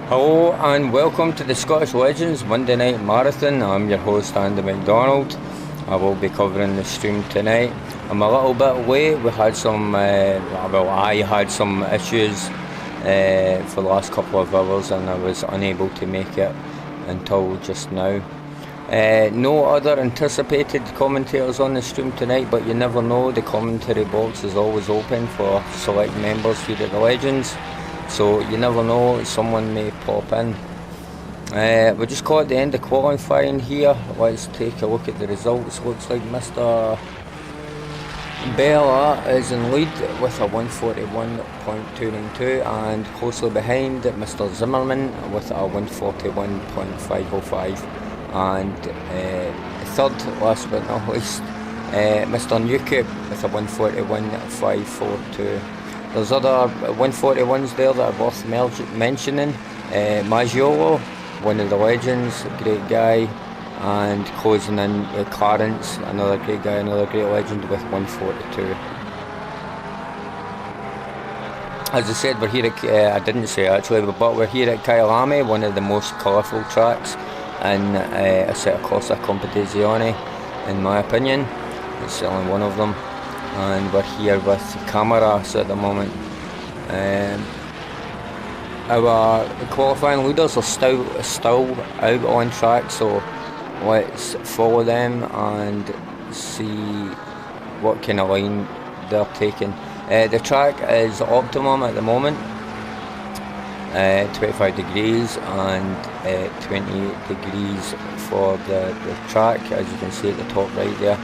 Hello and welcome to the Scottish Legends Monday Night Marathon. I'm your host Andy McDonald. I will be covering the stream tonight. I'm a little bit late. We had some, I had some issues for the last couple of hours and I was unable to make it until just now. No other anticipated commentators on the stream tonight, but you never know. The commentary box is always open for select members here at the Legends. So you never know, someone may pop in. We just caught the end of qualifying here. Let's take a look at the results. Looks like Mr. Bella is in lead with a 141.292 and closely behind Mr. Zimmerman with a 141.505 and third, last but not least, Mr. Newcoop with a 141.542. There's other 141s there that are worth mentioning. Maggiolo, one of the legends, great guy, and closing in Clarence, another great guy, another great legend with 142. As I said, we're here at, I didn't say actually, but we're here at Kyalami, one of the most colourful tracks in a set of Corsa Competizione, in my opinion. It's certainly one of them. And we're here with Camaras at the moment. Our qualifying leaders are still out on track, so let's follow them and see what kind of line they're taking. The track is optimum at the moment, 25 degrees and 28 degrees for the track, as you can see at the top right there.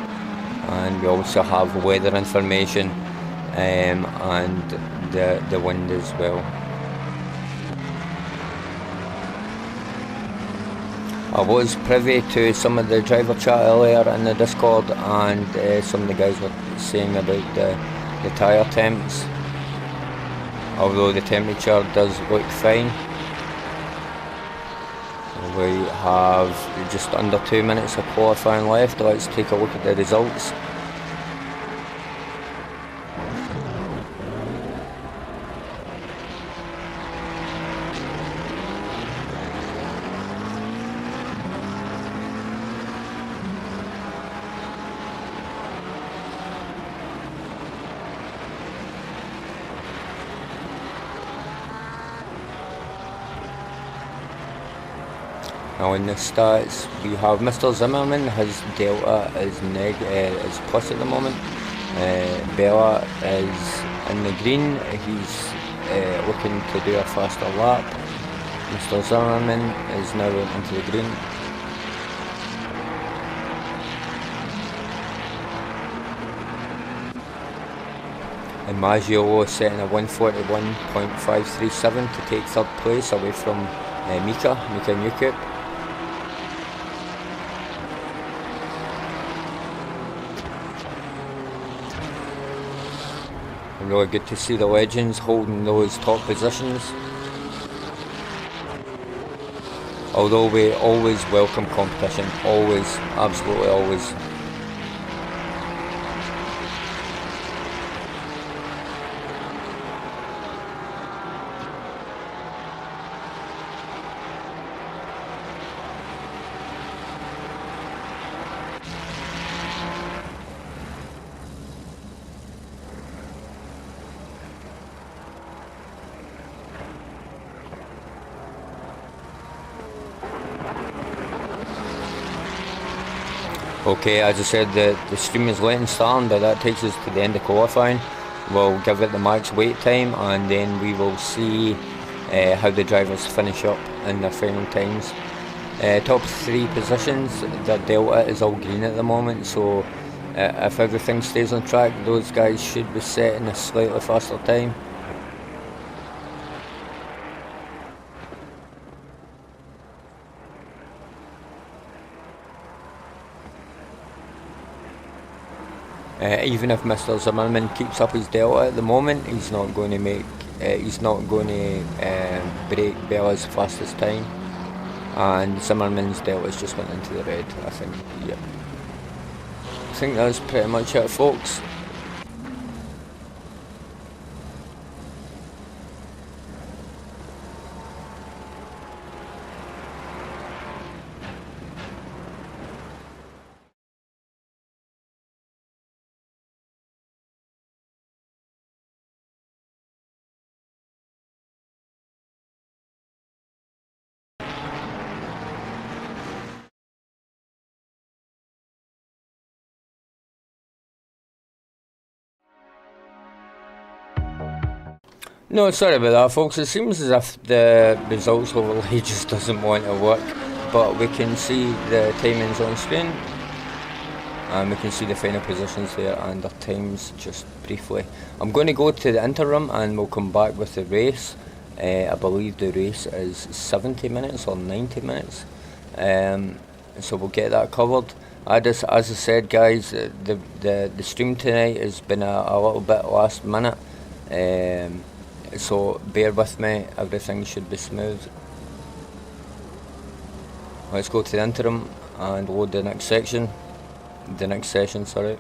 And we also have weather information and the wind as well. I was privy to some of the driver chat earlier in the Discord, and some of the guys were saying about the tyre temps, although the temperature does look fine. We have just under 2 minutes of qualifying left. Let's take a look at the results. Now in the stats, we have Mr. Zimmerman, his delta is plus at the moment. Bella is in the green, he's looking to do a faster lap. Mr. Zimmerman is now into the green. And Maggiolo is setting a 141.537 to take third place away from Mika Newcoop. Really good to see the legends holding those top positions. Although we always welcome competition, always, absolutely always. Okay, as I said, the stream is late in starting, but that takes us to the end of qualifying. We'll give it the max wait time and then we will see how the drivers finish up in their final times. Top three positions, their delta is all green at the moment, so if everything stays on track, those guys should be setting a slightly faster time. Even if Mr. Zimmerman keeps up his delta at the moment, he's not going to break Bella's fastest time, and Zimmerman's delta's just went into the red, I think. Yep. I think that's pretty much it, folks. No, sorry about that, folks. It seems as if the results overlay just doesn't want to work, but we can see the timings on screen, and we can see the final positions there and the times just briefly. I'm going to go to the interim and we'll come back with the race. I believe the race is 70 minutes or 90 minutes, so we'll get that covered. As I said, guys, the stream tonight has been a little bit last minute. So bear with me, everything should be smooth. Let's go to the interim and load the next section. The next session, sorry.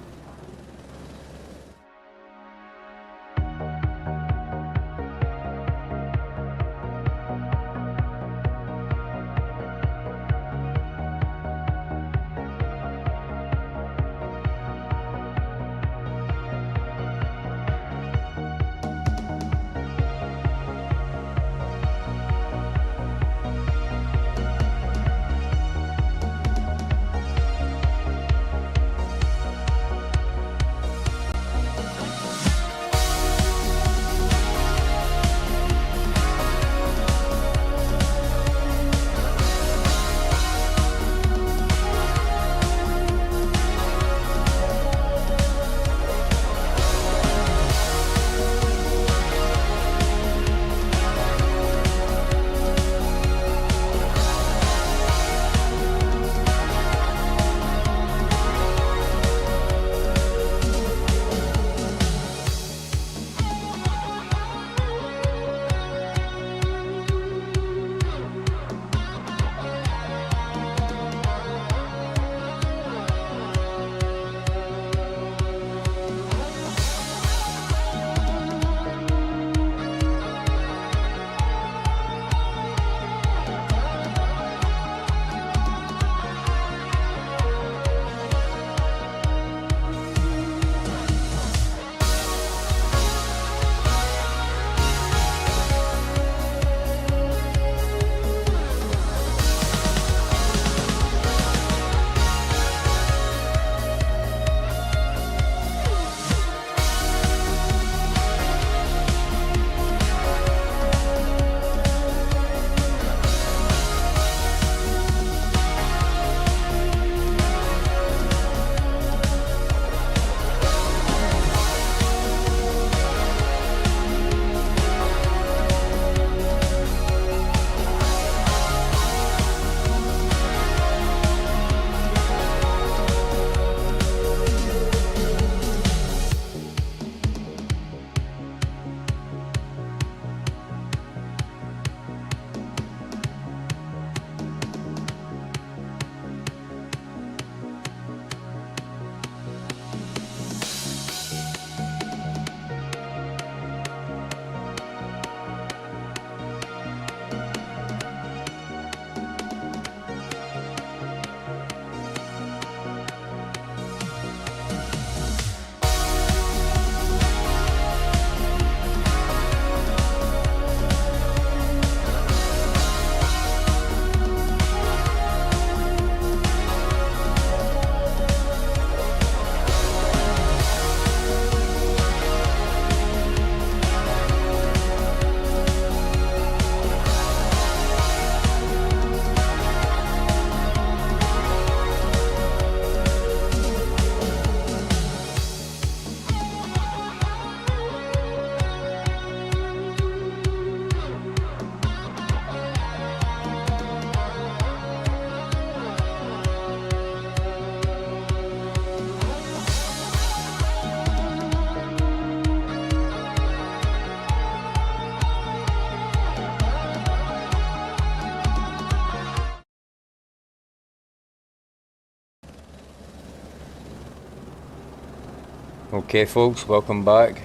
Okay folks, welcome back.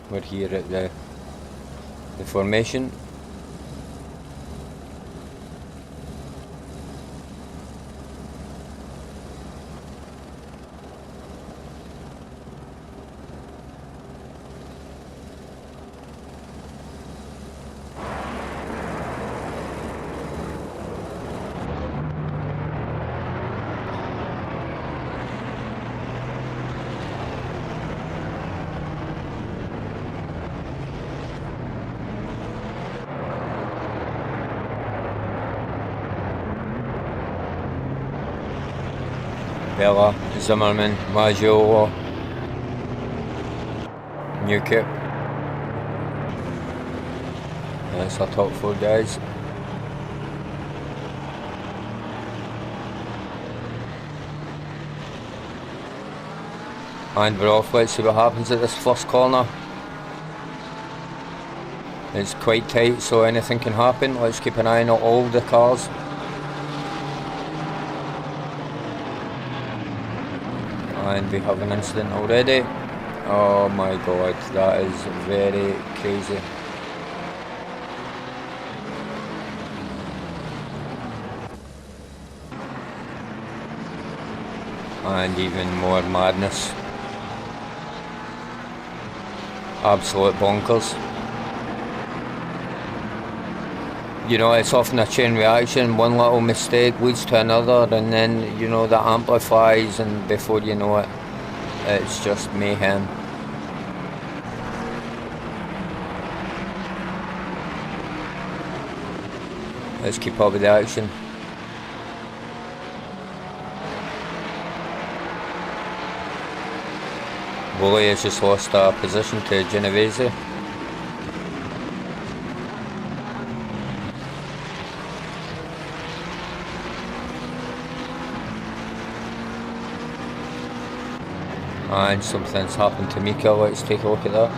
We're here at the formation. Bella, Zimmerman, Maggiolo, Newkirk. That's our top 4 guys. And we're off. Let's see what happens at this first corner. It's quite tight, so anything can happen. Let's keep an eye on all the cars. And we have an incident already. Oh my god, that is very crazy. And even more madness. Absolute bonkers. You know, it's often a chain reaction. One little mistake leads to another, and then, you know, that amplifies, and before you know it, it's just mayhem. Let's keep up with the action. Woolley has just lost a position to Genovese. And something's happened to Mika. Let's take a look at that.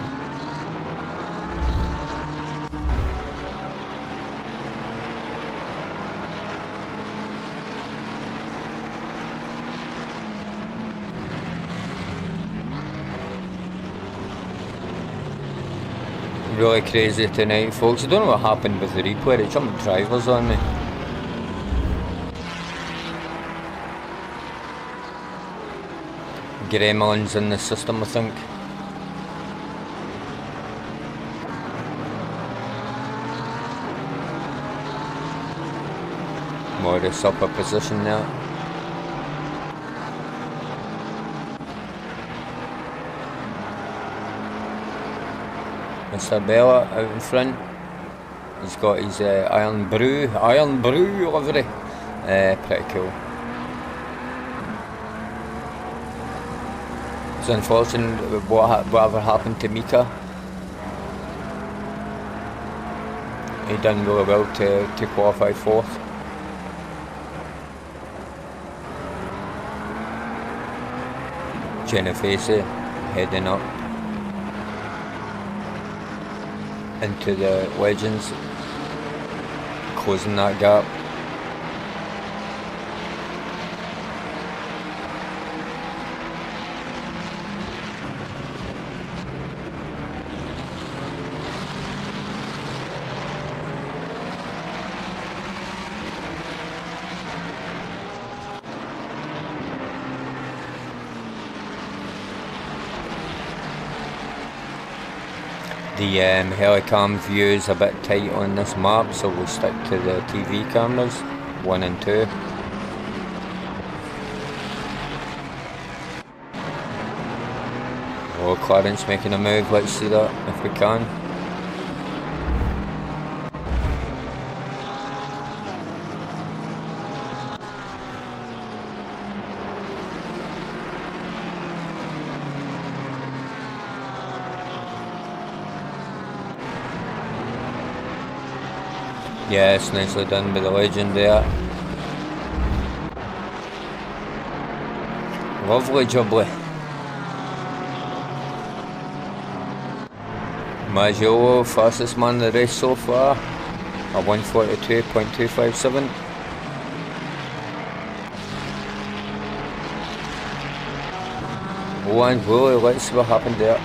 Really crazy tonight, folks. I don't know what happened with the replay. It jumped drivers on me. Gremlins in the system, I think. Morris up a position there. Mr. Bella out in front. He's got his Iron Brew livery. Pretty cool. It's unfortunate whatever happened to Mika. He done really well to qualify 4th. Genovese heading up into the Legends, closing that gap. The helicam view is a bit tight on this map, so we'll stick to the TV cameras, 1 and 2. Oh, Clarence making a move, let's see that if we can. Yeah, it's nicely done by the Legend there. Lovely jubbly. Maggiolo, fastest man in the race so far, a 1:42.257. Oh, and Woolley, let's see what happened there.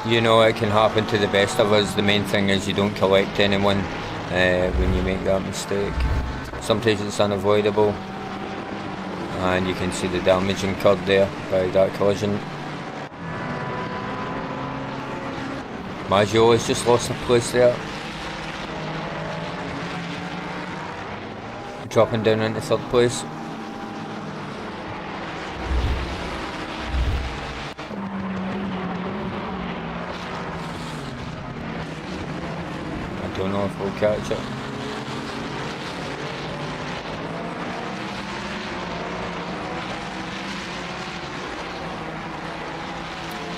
You know, it can happen to the best of us. The main thing is you don't collect anyone when you make that mistake. Sometimes it's unavoidable, and you can see the damage incurred there by that collision. Maggio has just lost a place there, dropping down into 3rd place. Don't know if we'll catch it.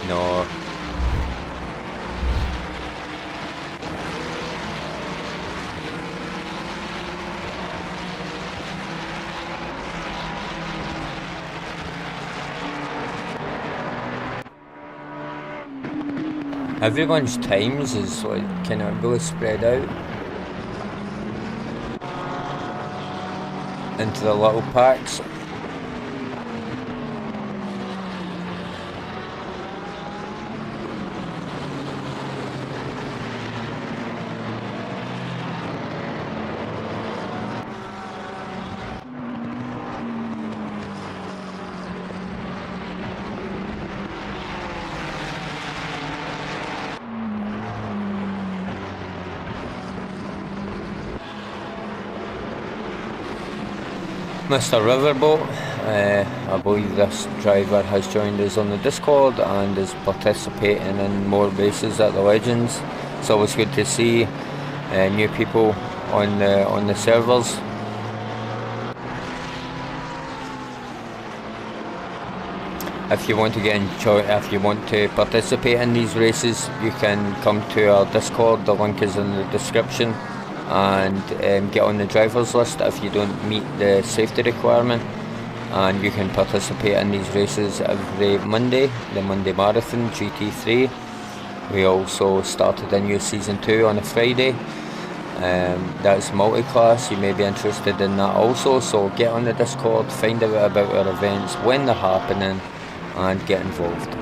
No. Everyone's times is like kind of really spread out into the little packs. Mr. Riverboat, I believe this driver has joined us on the Discord and is participating in more races at the Legends. It's always good to see new people on the servers. If you want to participate in these races, you can come to our Discord. The link is in the description. And get on the drivers list if you don't meet the safety requirement, and you can participate in these races every Monday, the Monday Marathon GT3. We also started a new season 2 on a Friday. That's multi-class. You may be interested in that also, so get on the Discord, find out about our events, when they're happening, and get involved.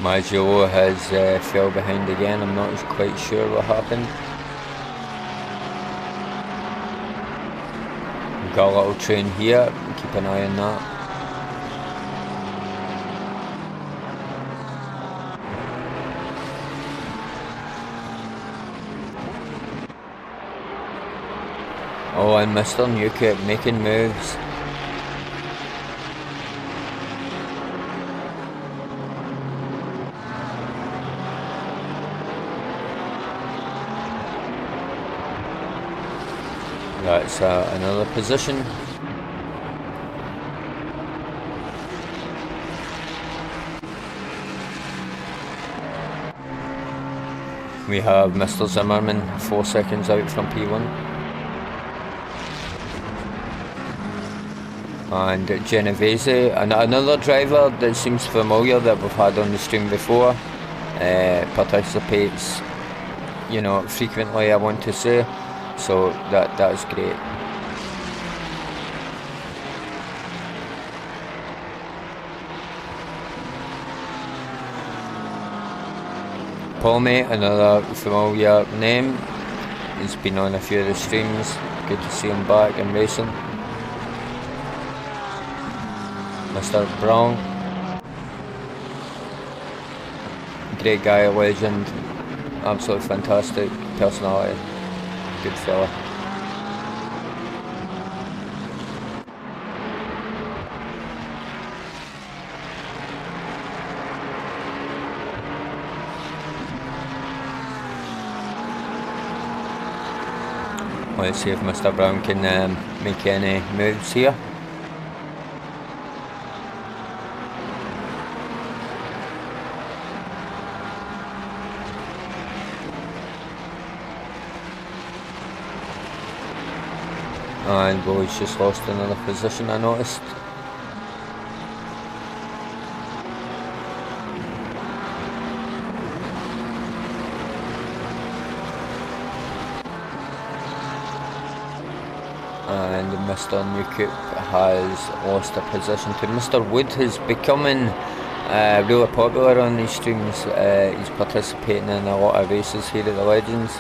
Maggio has fell behind again. I'm not quite sure what happened. We've got a little train here, keep an eye on that. Oh, and Mr. Newkip making moves. That's another position. We have Mr. Zimmerman 4 seconds out from P1. And Genovese, another driver that seems familiar that we've had on the stream before, participates, frequently, I want to say. So that's great. Palmy, another familiar name. He's been on a few of the streams. Good to see him back and racing. Mr. Brown. Great guy, a legend. Absolutely fantastic personality. Good fella. Let's see if Mr. Brown can make any moves here. And Boy's just lost another position, I noticed. And Mr. Newkip has lost a position to Mr. Wood, who's becoming really popular on these streams. He's participating in a lot of races here at the Legends.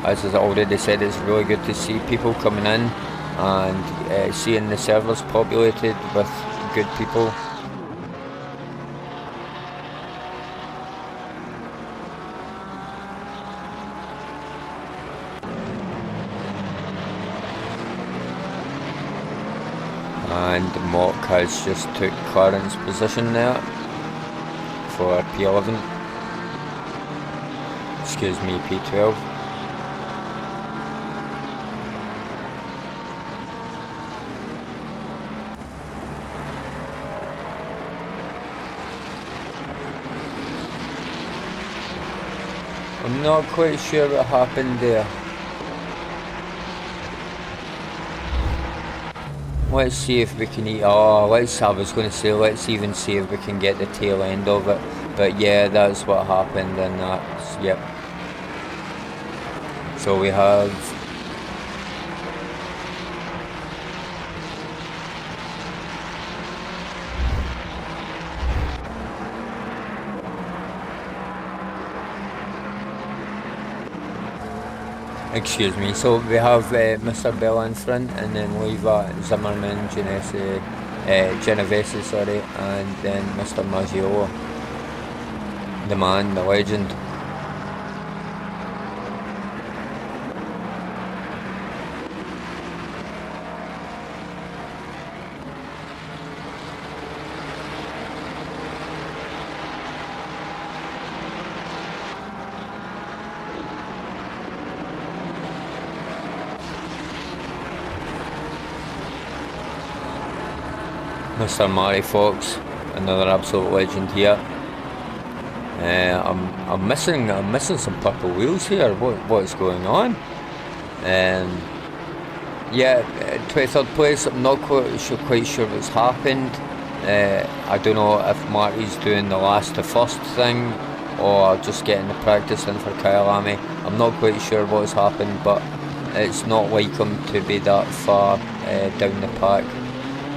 As I already said, it's really good to see people coming in and seeing the servers populated with good people. and Mock has just took Clarence position there for P11, excuse me, P12. I'm not quite sure what happened there. Let's see if we can eat. Oh, I was going to say, let's even see if we can get the tail end of it. But yeah, that's what happened, and that's, yep. So we have excuse me, so we have Mr. Bell in front, and then Leva, Zimmerman, Genovese, sorry, and then Mr. Maggiolo, the man, the legend. Mr. Murray Fox, another absolute legend here. I'm missing some purple wheels here. What's going on? Yeah, 23rd place. I'm not quite sure what's happened. I don't know if Marty's doing the last to first thing or just getting the practice in for Kyalami. I'm not quite sure what's happened, but it's not like him to be that far down the pack,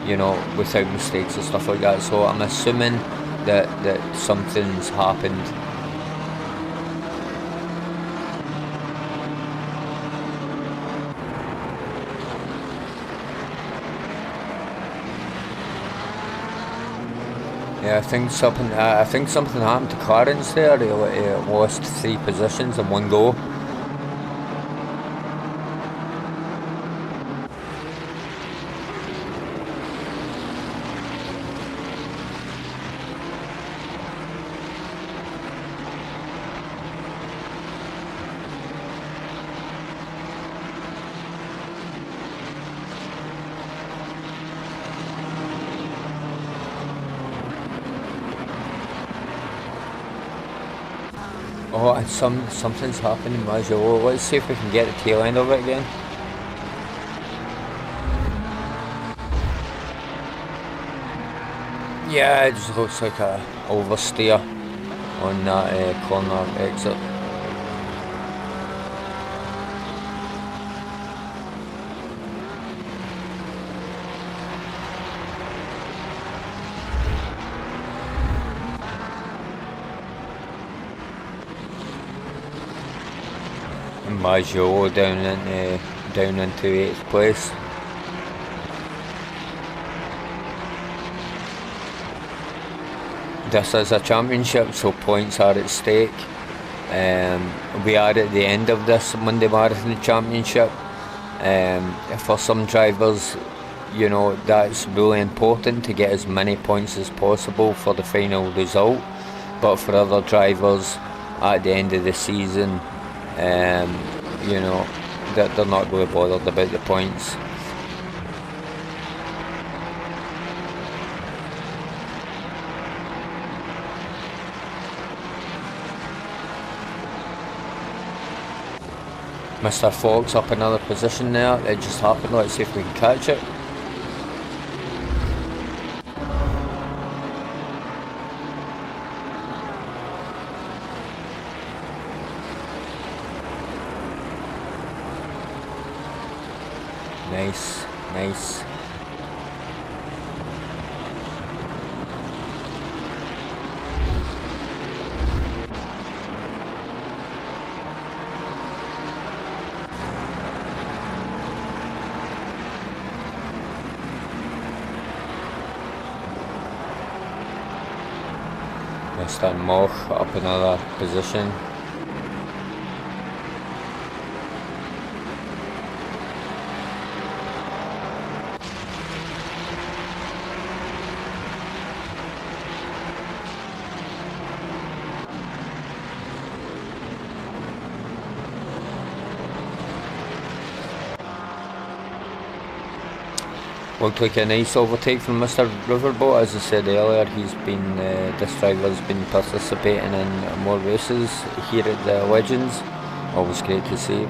you know, without mistakes and stuff like that. So I'm assuming that something's happened. Yeah, I think something happened to Clarence there. He lost 3 positions in one go. Oh, and something's happening, Maggiolo. Let's see if we can get the tail end of it again. Yeah, it just looks like a oversteer on that corner exit. Maggiolo down into 8th place. This is a championship, so points are at stake. We are at the end of this Monday Marathon Championship. For some drivers, you know, that's really important to get as many points as possible for the final result. But for other drivers, at the end of the season, you know, they're not really bothered about the points. Mr. Fox up another position there. It just happened. Let's see if we can catch it. Nice, nice. Mr. Moch up another position. Looked like a nice overtake from Mr. Riverboat. As I said earlier, this driver's been participating in more races here at the Legends. Always great to see.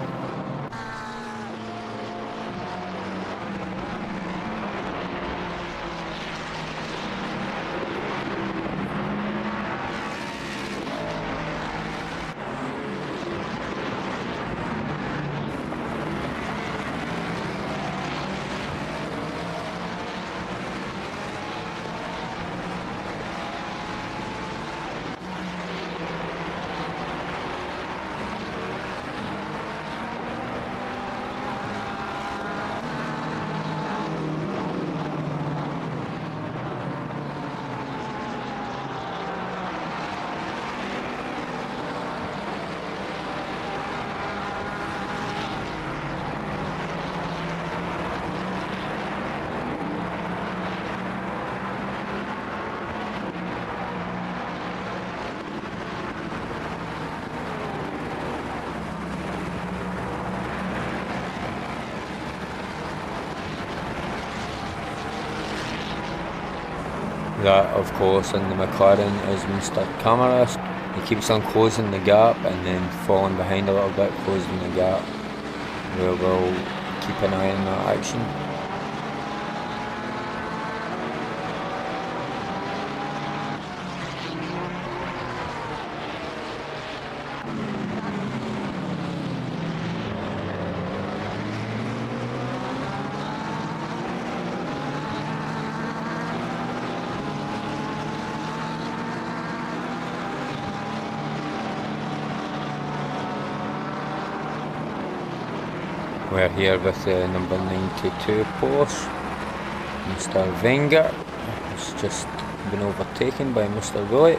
That, of course, in the McLaren is Mr. Camaras. He keeps on closing the gap and then falling behind a little bit, closing the gap. We'll keep an eye on that action. We're here with the number 92 Porsche, Mr. Wenger. Has just been overtaken by Mr. Willie.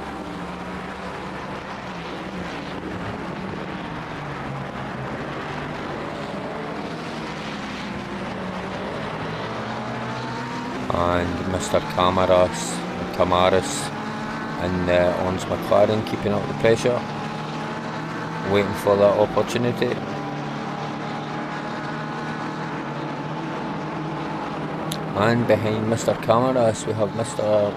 And Mr. Camaras and Ons McLaren keeping up the pressure, waiting for that opportunity. And behind Mr. Camaras we have Mr.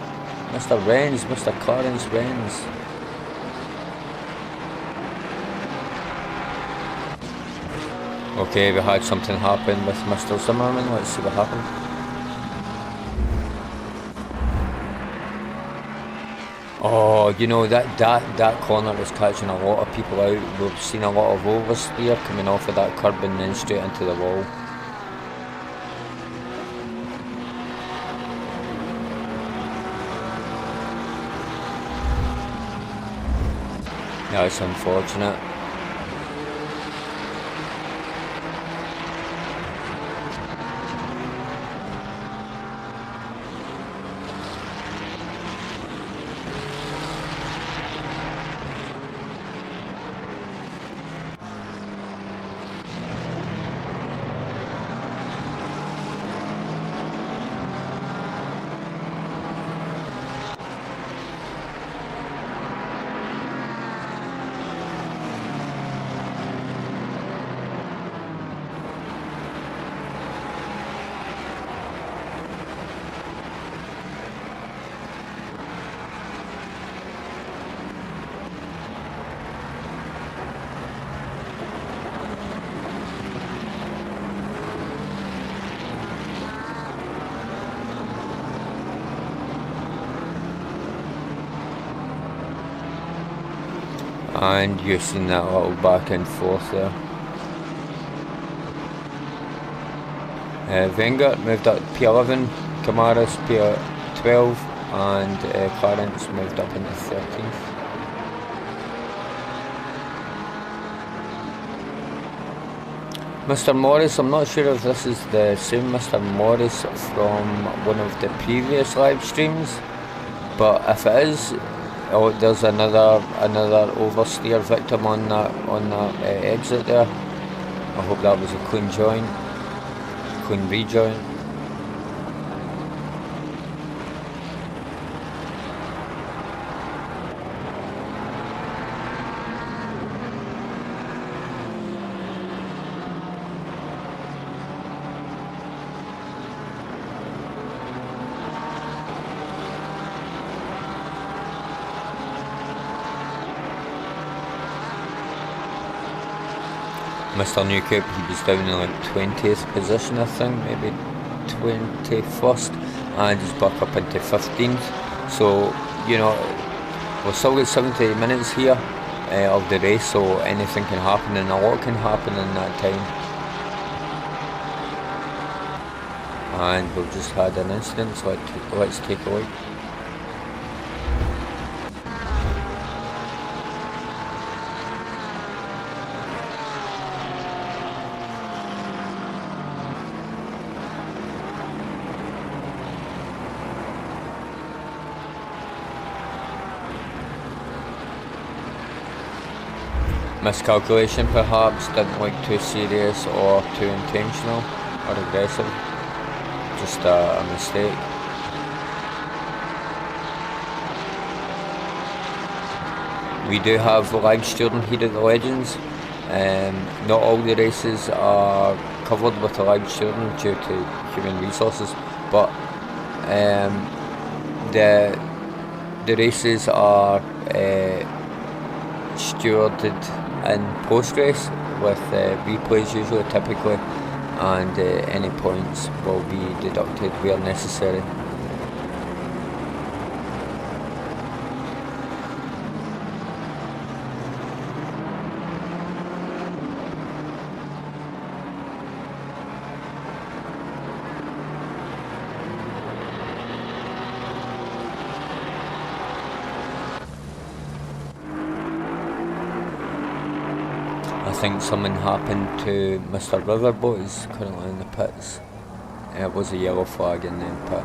Renz, Mr. Clarence Renz. Okay, we had something happen with Mr. Zimmerman. Let's see what happened. Oh, you know, that corner is catching a lot of people out. We've seen a lot of oversteer coming off of that curb and then straight into the wall. That's unfortunate. And you've seen that little back and forth there. Wenger moved up P11, Camaras P12, and Clarence moved up into 13th. Mr. Morris, I'm not sure if this is the same Mr. Morris from one of the previous live streams, but if it is, oh, there's another oversteer victim on that exit there. I hope that was a clean rejoin. Mr. Newcoop, he was down in like 20th position, I think, maybe 21st, and he's back up into 15th. So, you know, we've still got 70 minutes here of the race, so anything can happen, and a lot can happen in that time. And we've just had an incident, so let's take a look. Miscalculation perhaps, didn't look too serious or too intentional or aggressive, just a mistake. We do have live steering here at the Legends. Not all the races are covered with the live steering due to human resources, but the races are stewarded in post-race with replays usually, typically, and any points will be deducted where necessary. I think something happened to Mr. Riverboat, he's currently in the pits. It was a yellow flag in the pit.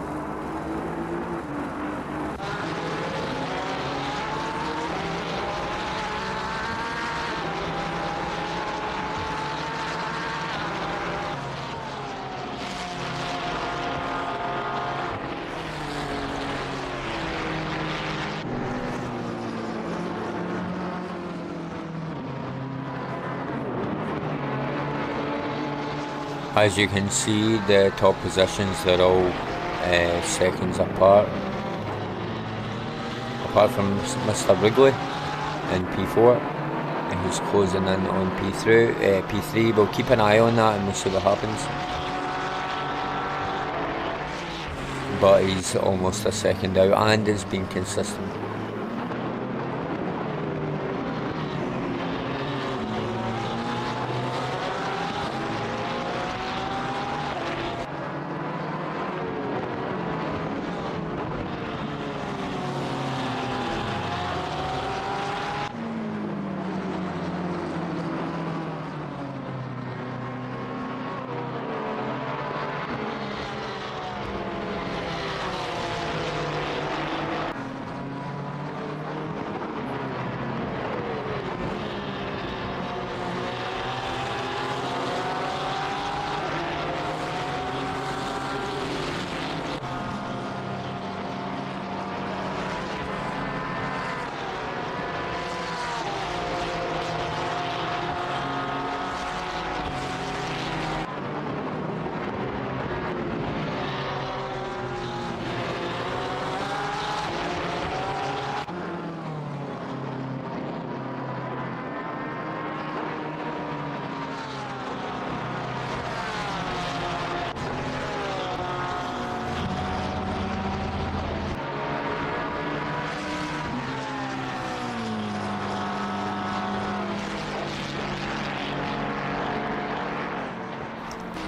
As you can see, the top positions, they're all seconds apart from Mr. Wrigley in P4, and he's closing in on P3. We'll keep an eye on that and we'll see what happens, but he's almost a second out and is being consistent.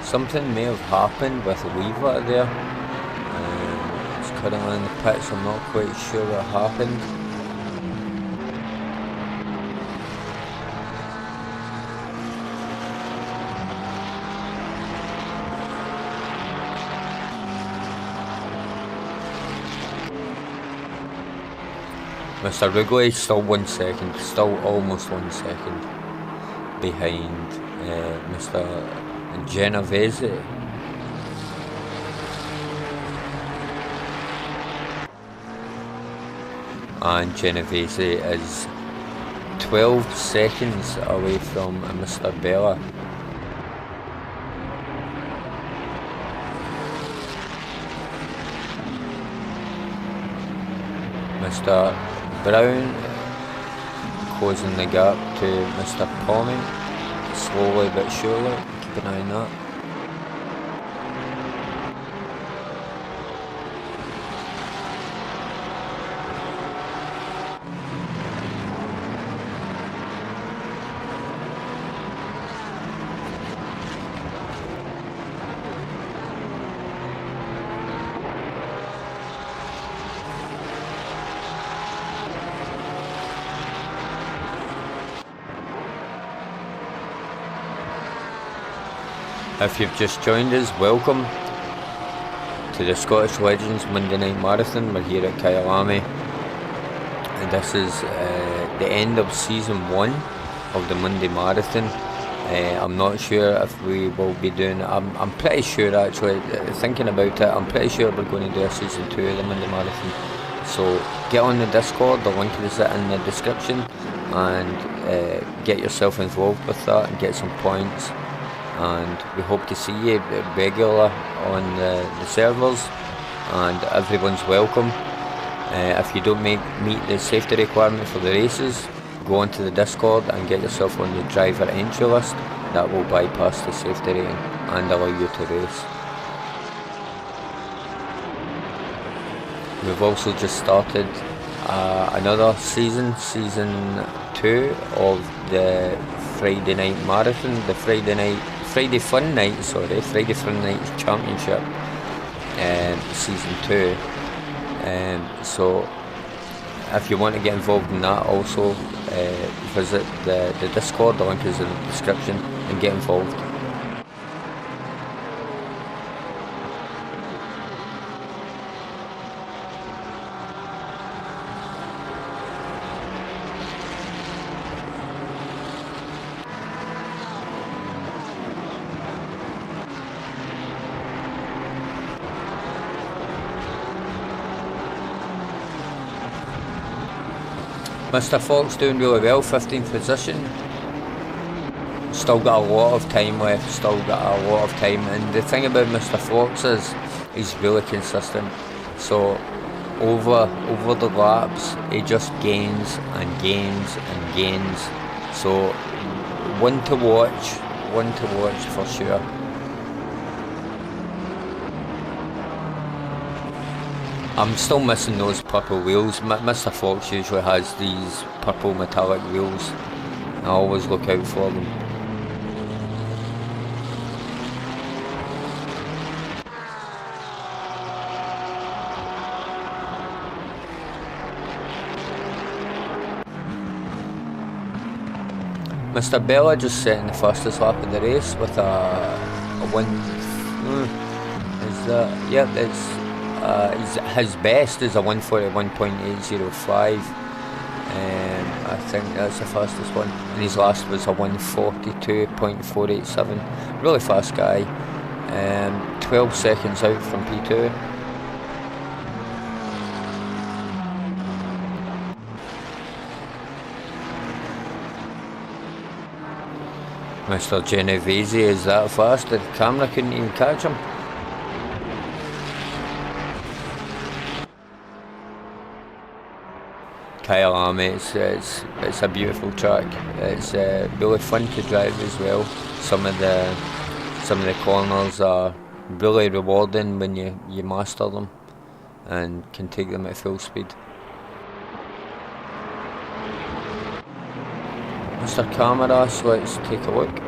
Something may have happened with Weaver there. It's currently in the pits, I'm not quite sure what happened. Mr. Wrigley still 1 second, still almost 1 second behind Mr. Genovese. And Genovese is 12 seconds away from Mr. Bella. Mr. Brown closing the gap to Mr. Pommy. slowly but surely. Keep an eye on that. If you've just joined us, welcome to the Scottish Legends Monday Night Marathon. We're here at Kyalami, and this is the end of season 1 of the Monday Marathon. I'm not sure if we will be doing, I'm pretty sure actually, thinking about it, I'm pretty sure we're going to do a season 2 of the Monday Marathon. So get on the Discord, the link is in the description, and get yourself involved with that and get some points. And we hope to see you regular on the servers, and everyone's welcome. If you don't meet the safety requirement for the races, go onto the Discord and get yourself on the driver entry list. That will bypass the safety rating and allow you to race. We've also just started another season 2 of the Friday Night Marathon, the Friday Fun Night Championship, season 2. So if you want to get involved in that, also visit the Discord, the link is in the description, and get involved. Mr. Fox doing really well, 15th position. Still got a lot of time left, and the thing about Mr. Fox is he's really consistent. So over the laps he just gains and gains and gains. So one to watch for sure. I'm still missing those purple wheels. Mr. Fox usually has these purple metallic wheels. I always look out for them. Mr. Bella just setting the fastest lap of the race with a 1. Is that? Yep, it's. His best is a 141.805. I think that's the fastest one. And his last was a 142.487. Really fast guy. 12 seconds out from P2. Mr. Genovese is that fast, the camera couldn't even catch him. Kyalami, it's a beautiful track. It's really fun to drive as well. Some of the corners are really rewarding when you master them and can take them at full speed. Mr. Cameras, let's take a look.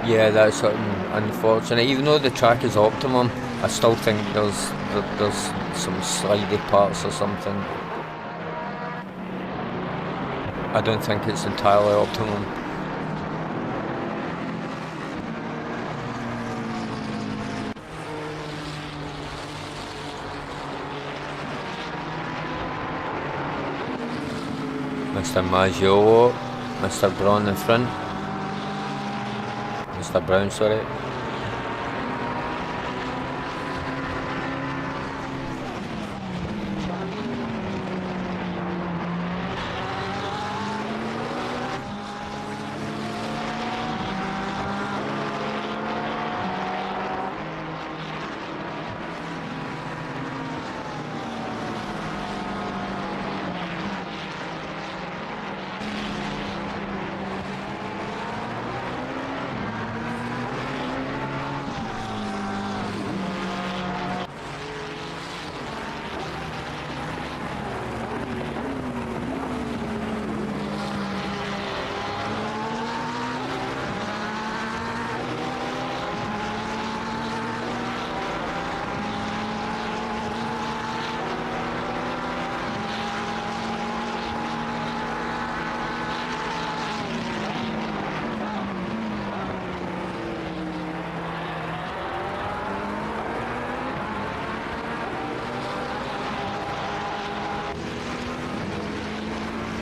Yeah, that's something unfortunate. Even though the track is optimum, I still think there's some slidey parts or something. I don't think it's entirely optimum. Mr. Maggiolo, Mr. Braun in front. Mr. Brown, sorry.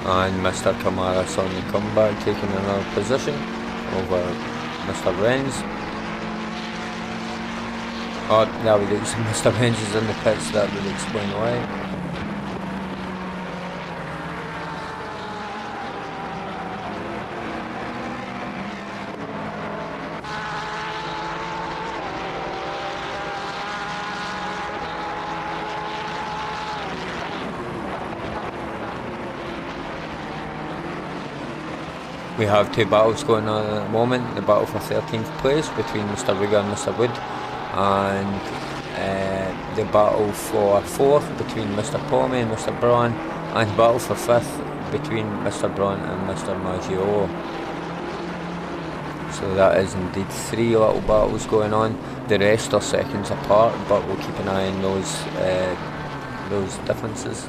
And Mr. Kamara's on the comeback, taking another position over Mr. Renz. Oh, there we go, so Mr. Renz is in the pits, that would explain why. We have two battles going on at the moment. The battle for 13th place between Mr. Rigger and Mr. Wood, and the battle for 4th between Mr. Pommy and Mr. Braun, and the battle for 5th between Mr. Braun and Mr. Maggiolo. So that is indeed 3 little battles going on. The rest are seconds apart, but we'll keep an eye on those differences.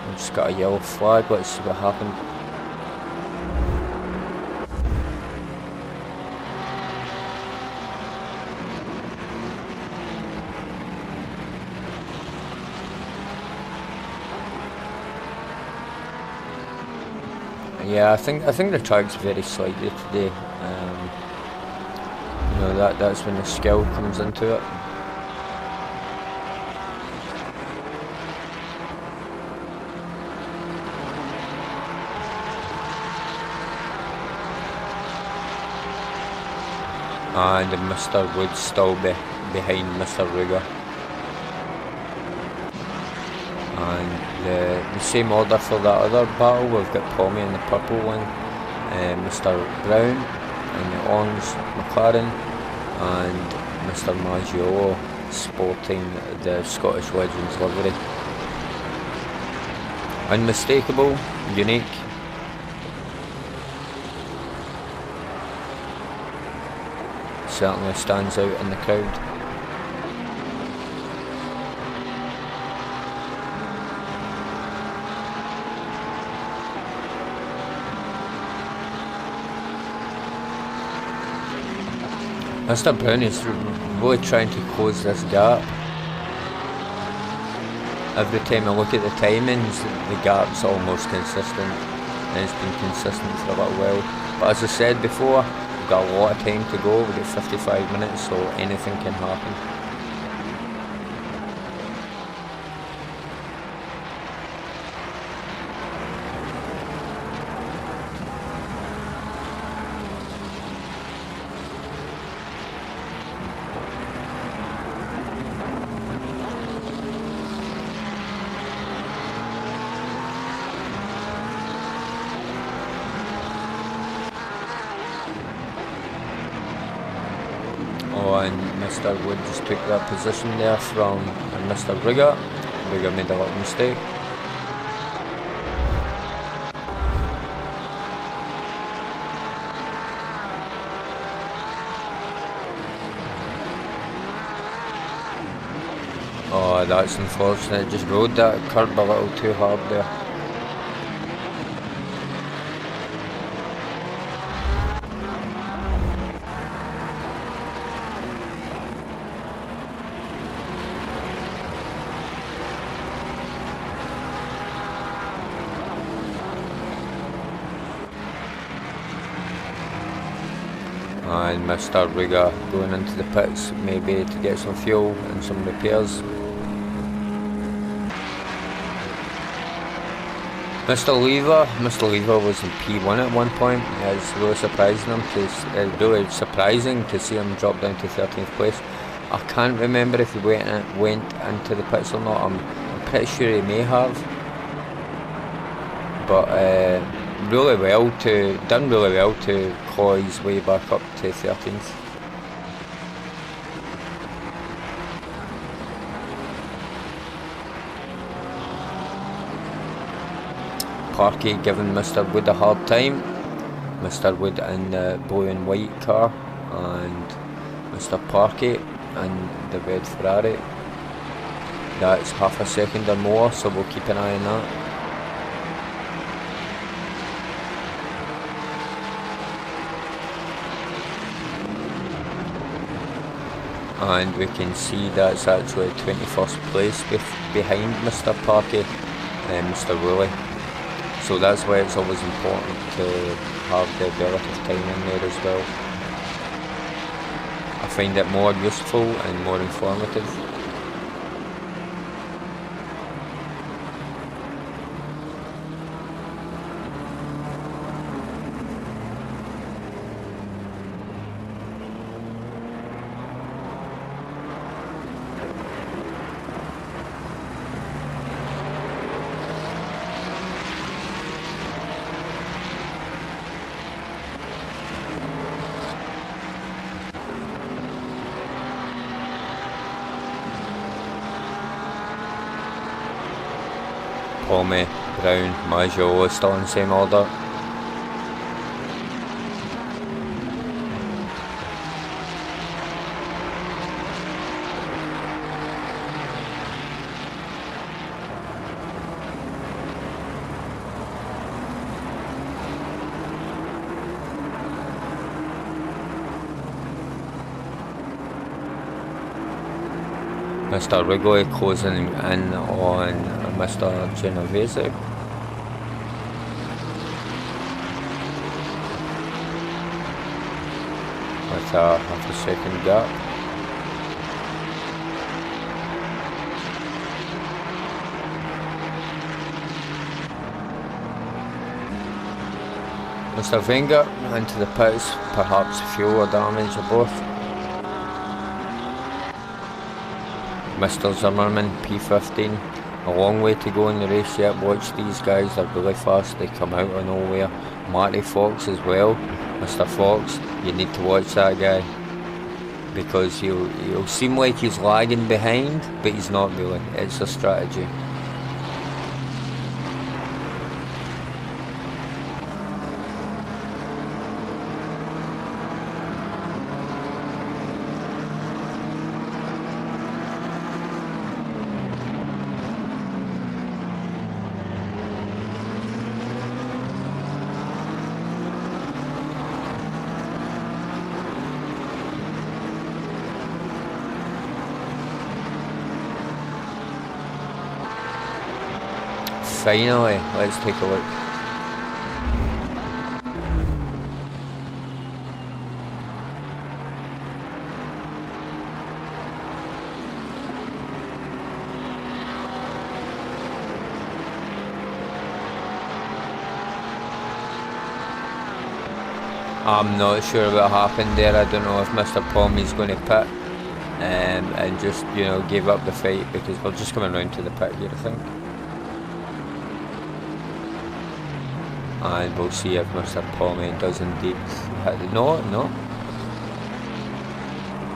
I've just got a yellow flag, let's see what happened. Yeah, I think the track's very slightly today. You know, that's when the skill comes into it. And Mr. Wood's still behind Mr. Rigger. And the same order for that other battle, we've got Pommy in the purple one, Mr. Brown in the orange McLaren, and Mr. Maggiolo sporting the Scottish Legends livery. Unmistakable, unique. Certainly stands out in the crowd. Mr. Brown is really trying to close this gap. Every time I look at the timings, the gap's almost consistent, and it's been consistent for a little while. But as I said before, we've got a lot of time to go. We've got 55 minutes, so anything can happen. And Mr. Wood just took that position there from Mr. Rigger. Rigger made a little mistake. Oh, that's unfortunate. Just rode that curb a little too hard there. And Mr. Rigger going into the pits maybe to get some fuel and some repairs. Mr. Lever was in P1 at one point. It's really surprising to see him drop down to 13th place. I can't remember if he went into the pits or not. I'm pretty sure he may have. But done really well to claw his way back up to 13th. Parky giving Mr. Wood a hard time. Mr. Wood in the blue and white car, and Mr. Parky in the red Ferrari. That's half a second or more, so we'll keep an eye on that. And we can see that's actually 21st place behind Mr. Parky Mr. Woolley. So that's why it's always important to have the relative time in there as well. I find it more useful and more informative. Palmy, Brown, Maggio still in the same order. Mr. Wrigley closing in on Mr. Genovese with a half a second gap. Mr. Wenger into the pits, perhaps fuel damage or both. Mr. Zimmerman, P15, a long way to go in the race yet. Watch these guys, they're really fast, they come out of nowhere. Matty Fox as well, Mr. Fox, you need to watch that guy, because he'll seem like he's lagging behind, but he's not really, it's a strategy. Finally, let's take a look. I'm not sure what happened there. I don't know if Mr. Palmy's going to pit and just, you know, give up the fight, because we're just coming round to the pit here, I think. And we'll see if Mr. Palmy does indeed hit the... No.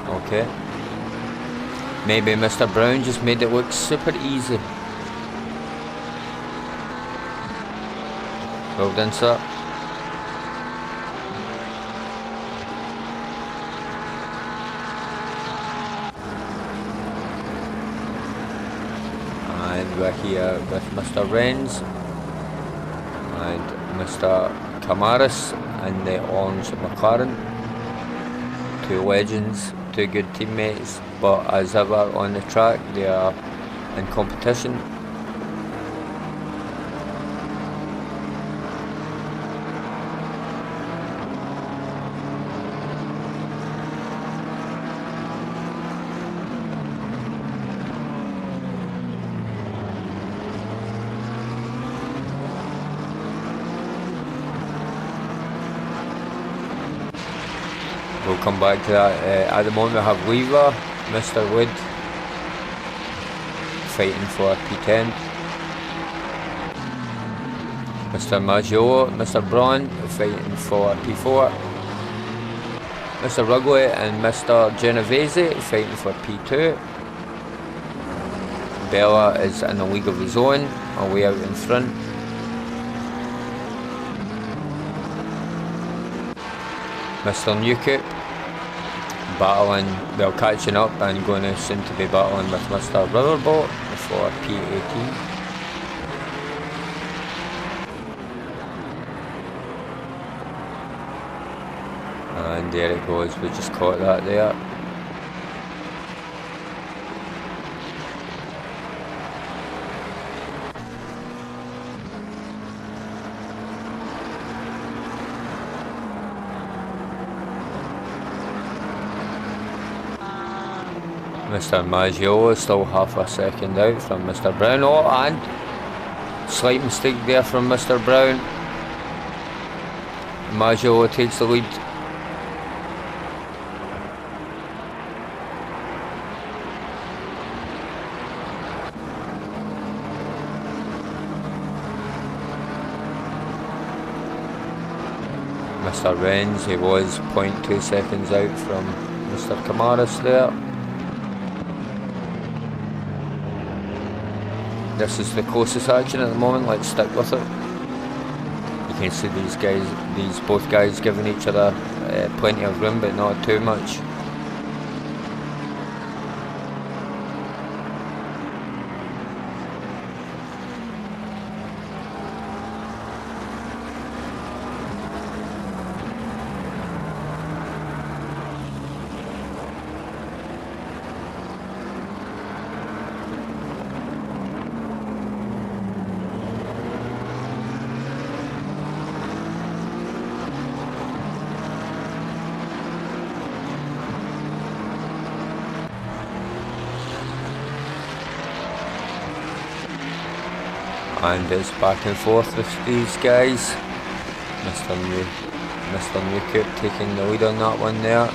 Okay. Maybe Mr. Brown just made it look super easy. Well done, sir. And we're here with Mr. Renz and Mr. Camaras and the orange McLaren. Two legends, two good teammates, but as ever on the track they are in competition. We'll come back to that. At the moment we have Weaver, Mr. Wood fighting for P10, Mr. Maggio, Mr. Braun fighting for P4, Mr. Wrigley and Mr. Genovese fighting for P2. Bella is in a league of his own, away out in front. Mr. Newcoop battling, well, catching up and going to soon to be battling with Mr. Riverboat for P18. And there it goes, we just caught that there. Mr. Maggio still half a second out from Mr. Brown. Oh, and slight mistake there from Mr. Brown. Maggio takes the lead. Mr. Renz, he was 0.2 seconds out from Mr. Camaras there. This is the closest action at the moment, let's stick with it. You can see both guys giving each other plenty of room, but not too much. And it's back and forth with these guys. Mr. Newcoop taking the lead on that one there.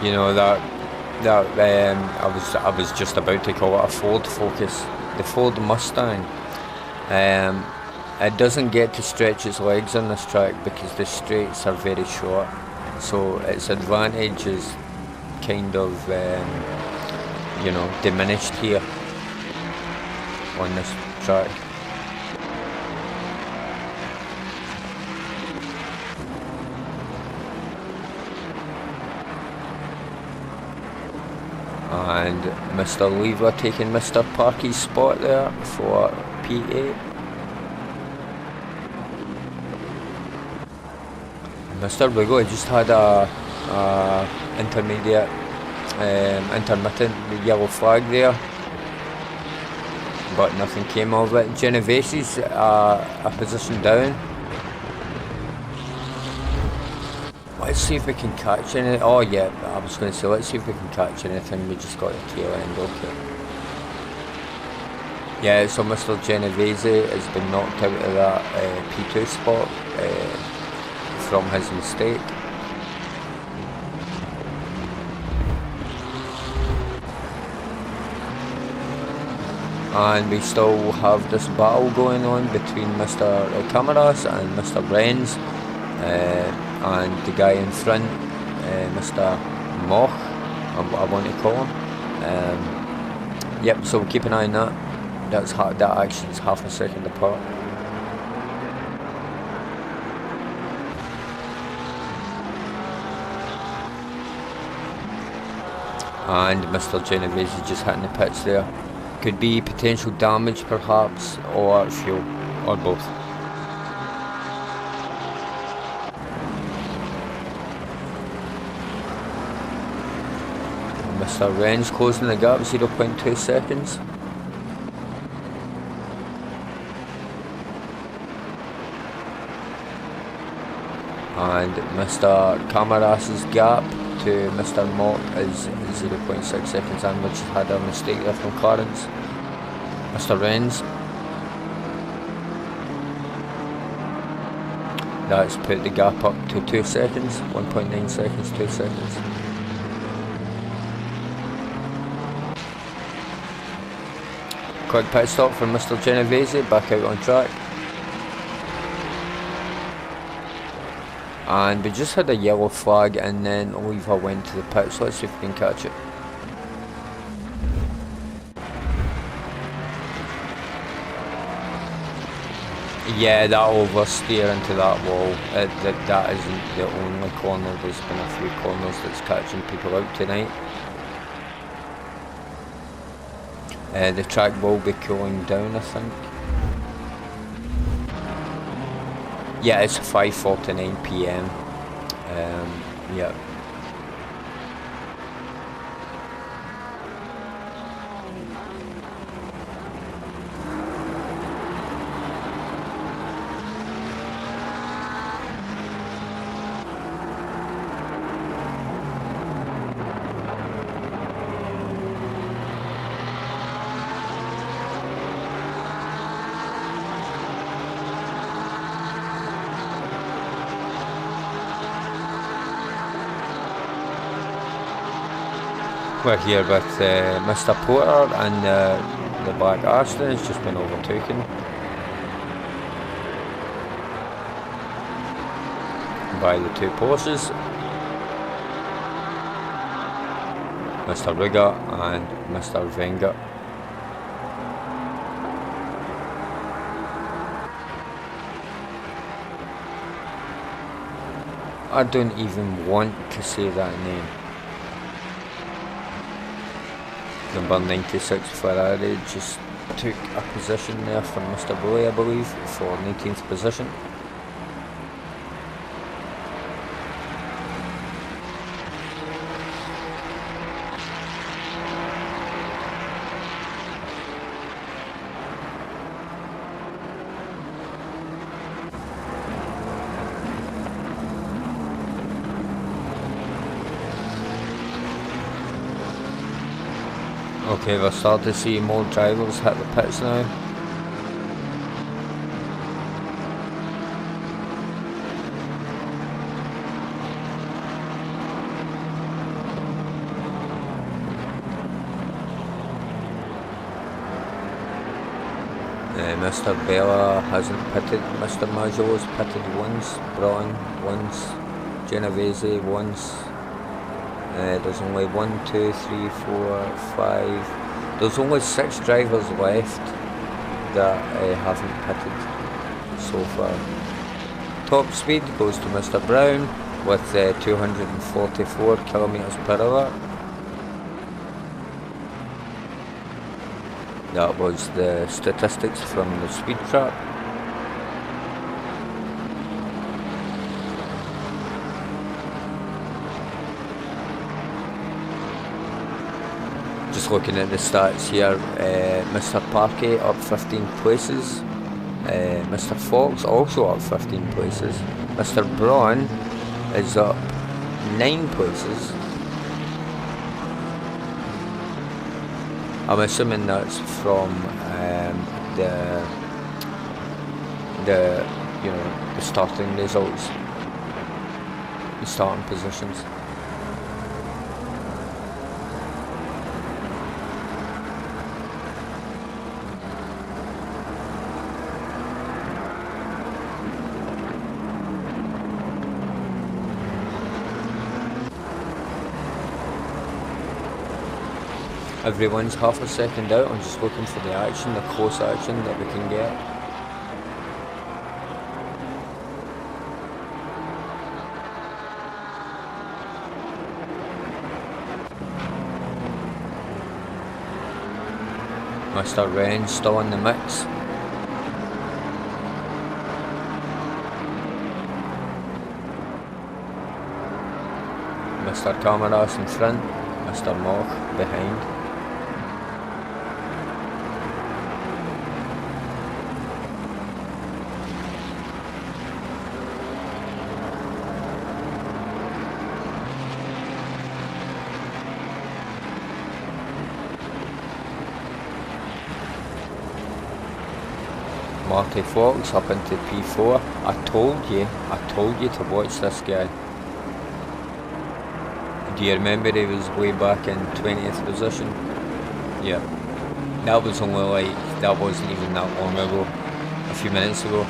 You know that I was just about to call it a Ford Focus. The Ford Mustang. It doesn't get to stretch its legs on this track because the straights are very short. So its advantage is kind of diminished here on this track. And Mr. Lever taking Mr. Parky's spot there for P8. Mr. Wiggle just had a intermediate intermittent yellow flag there, but nothing came of it. Genovese's a position down. Let's see if we can catch anything. Oh yeah, I was going to say let's see if we can catch anything. We just got the tail end. Okay. Yeah, so Mr. Genovese has been knocked out of that P2 spot from his mistake. And we still have this battle going on between Mr. Camaras and Mr. Renz, and the guy in front, Mr. Moch, I want to call him. Yep, so keep an eye on that. That action's half a second apart. And Mr. Genovese just hitting the pits there. Could be potential damage perhaps, or fuel, or both. Mr. Renz closing the gap, 0.2 seconds. And Mr. Camaras's gap to Mr. Mock is 0.6 seconds, and which had a mistake there from Clarence. Mr. Renz, that's put the gap up to 2 seconds, 1.9 seconds, 2 seconds. Quick pit stop from Mr. Genovese, back out on track. And we just had a yellow flag and then Oliver went to the pits. Let's see if we can catch it. Yeah, that oversteer into that wall. That isn't the only corner. There's been a few corners that's catching people out tonight. The track will be cooling down, I think. Yeah, it's 5:49 PM. Yeah. We're here with Mr. Porter and the Black Aston has just been overtaken by the two Porsches, Mr. Rigger and Mr. Wenger. I don't even want to say that name. Number 96 Ferrari just took a position there from Mr. Bully, I believe, for 19th position. Okay, we're starting to see more drivers hit the pits now. Mr. Bella hasn't pitted, Mr. Maggio's pitted once, Braun once, Genovese once. There's only 1, 2, 3, 4, 5. There's only 6 drivers left that haven't pitted so far. Top speed goes to Mr. Brown with 244 kilometers per hour. That was the statistics from the speed trap. Just looking at the stats here, Mr. Parkey up 15 places, Mr. Fox also up 15 places, Mr. Braun is up 9 places. I'm assuming that's from the starting results, the starting positions. Everyone's half a second out. I'm just looking for the action, the close action that we can get. Mr. Wren still in the mix. Mr. Camaras in front, Mr. Moch behind. Marty Fox up into P4. I told you to watch this guy. Do you remember he was way back in 20th position? Yeah. That wasn't even that long ago. A few minutes ago.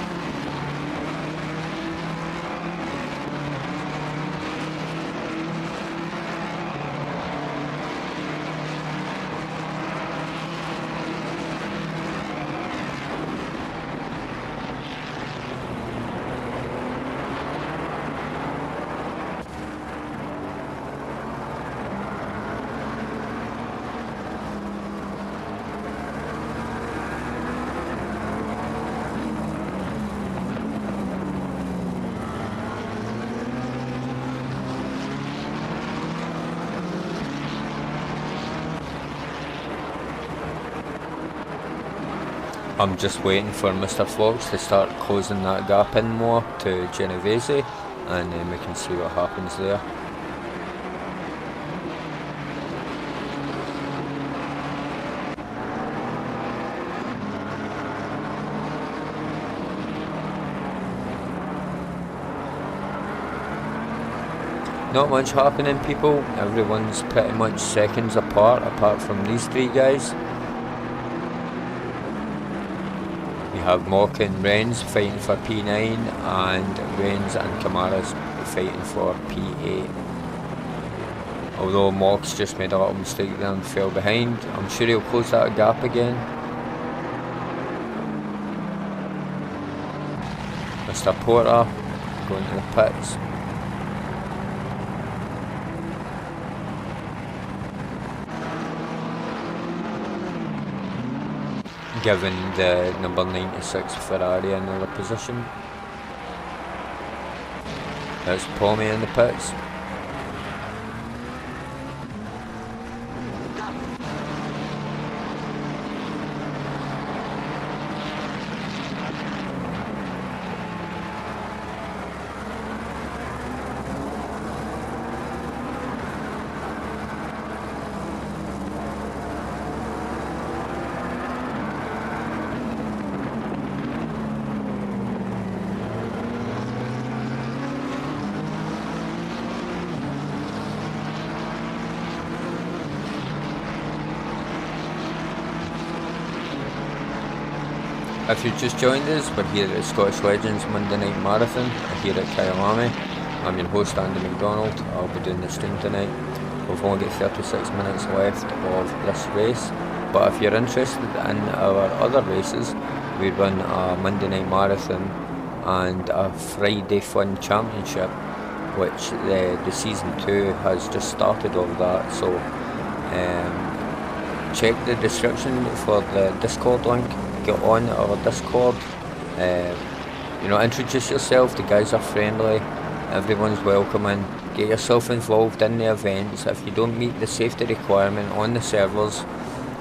I'm just waiting for Mr. Fox to start closing that gap in more to Genovese, and then we can see what happens there. Not much happening, people. Everyone's pretty much seconds apart from these three guys. We have Mock and Renz fighting for P9, and Renz and Kamara's fighting for P8. Although Mock's just made a little mistake there and fell behind, I'm sure he'll close that gap again. Mr. Porter going to the pits. Giving the number 96 Ferrari another position. There's Pommy in the pits. If you've just joined us, we're here at the Scottish Legends Monday Night Marathon here at Kyalami. I'm your host Andy McDonald. I'll be doing the stream tonight. We've only got 36 minutes left of this race, but if you're interested in our other races, we run a Monday Night Marathon and a Friday Fun Championship, which the season 2 has just started of that. So check the description for the Discord link. Get on our Discord, introduce yourself. The guys are friendly, everyone's welcoming. Get yourself involved in the events. If you don't meet the safety requirement on the servers,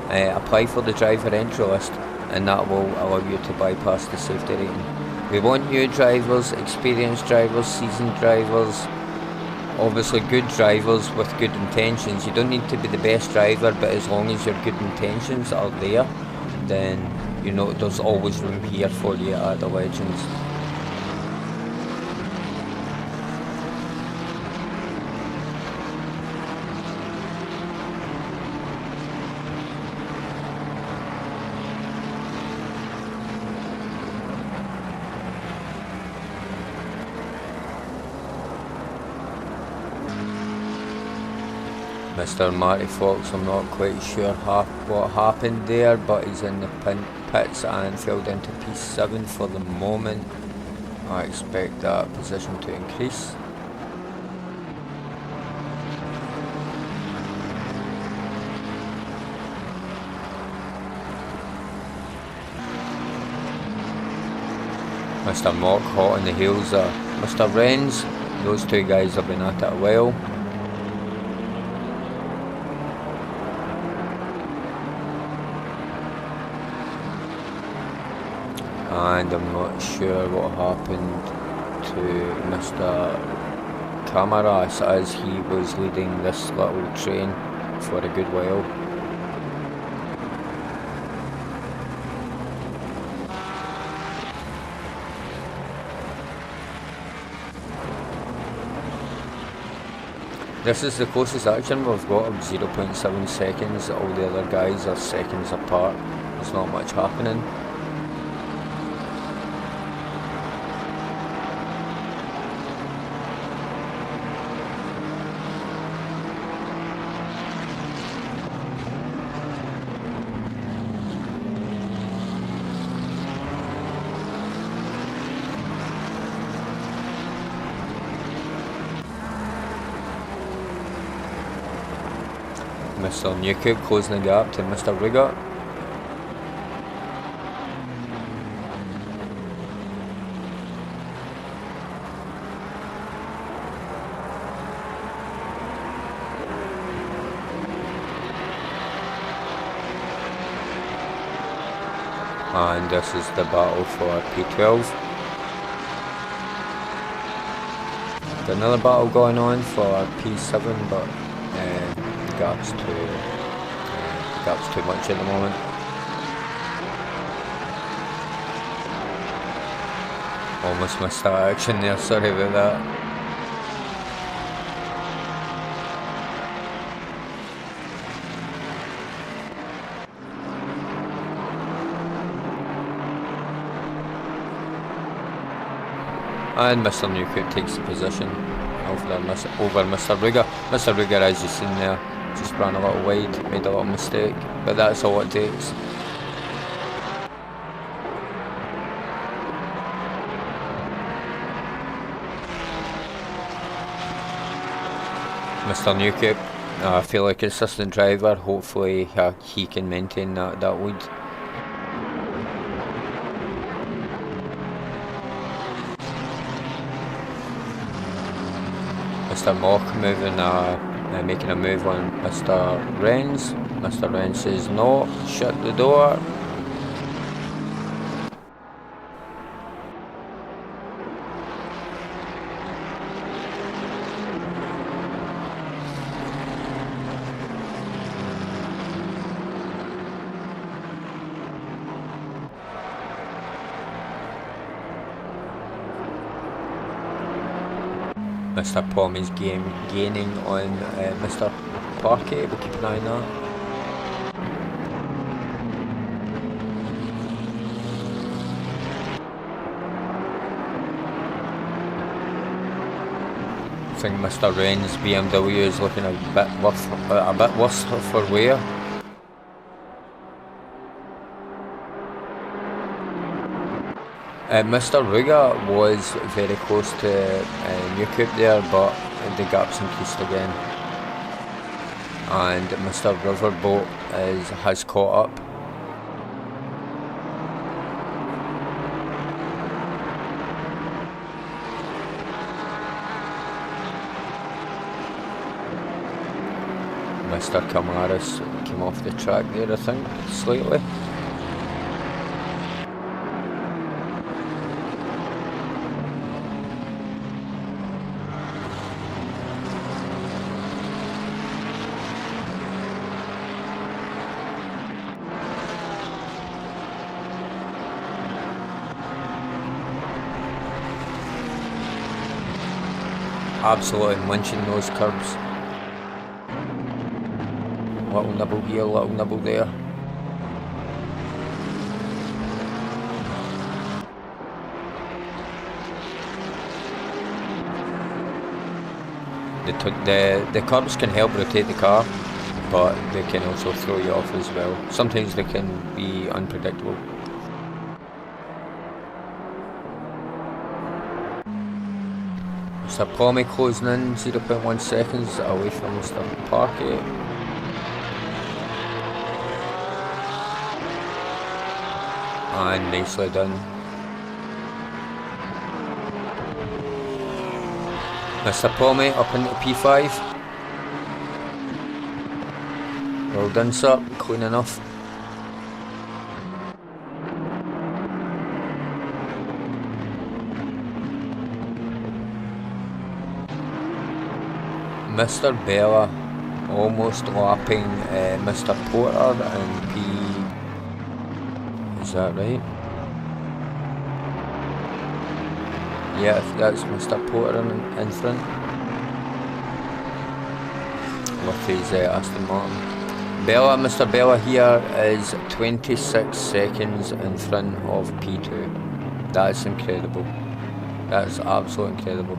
apply for the driver entry list, and that will allow you to bypass the safety rating. We want new drivers, experienced drivers, seasoned drivers, obviously good drivers with good intentions. You don't need to be the best driver, but as long as your good intentions are there, then there's always room here for you at the Legends. Mr. Marty Fox, I'm not quite sure what happened there, but he's in the pits and fell down to P7 for the moment. I expect that position to increase. Mr. Mock hot on the heels of Mr. Renz. Those two guys have been at it a while. And I'm not sure what happened to Mr. Camaras as he was leading this little train for a good while. This is the closest action we've got of 0.7 seconds. All the other guys are seconds apart. There's not much happening. Mr. Newcook closing the gap to Mr. Rigger. And this is the battle for P12. Got another battle going on for P7, but the gap's too much at the moment. Almost missed that action there, sorry about that. And Mr. Newcoop takes the position over Mr. Ruger. Mr. Ruger, as you've seen there, just ran a little wide, made a little mistake, but that's all it takes. Mr. Newcoop, I feel like assistant driver, hopefully he can maintain that lead. Mr. Mock making a move on Mr. Renz. Mr. Renz says no, shut the door. Mr. Pommy's gaining on Mr. Parkey, we'll keep an eye on that. I think Mr. Ren's BMW is looking a bit worse for wear. Mr. Ruger was very close to Newcoop there, but the gap's increased again. And Mr. Riverboat has caught up. Mr. Camaras came off the track there, I think, slightly. Absolutely munching those curbs. Little nibble here, little nibble there. The curbs can help rotate the car, but they can also throw you off as well. Sometimes they can be unpredictable. Mr. Pommy closing in 0.1 seconds away from Mr. Parkey. And nicely done. Mr. Pommy up into P5. Well done, sir, clean enough. Mr. Bella almost lapping Mr. Porter and P. Is that right? Yeah, that's Mr. Porter in front with his Aston Martin. Mr. Bella here is 26 seconds in front of P2. That's incredible. That's absolutely incredible.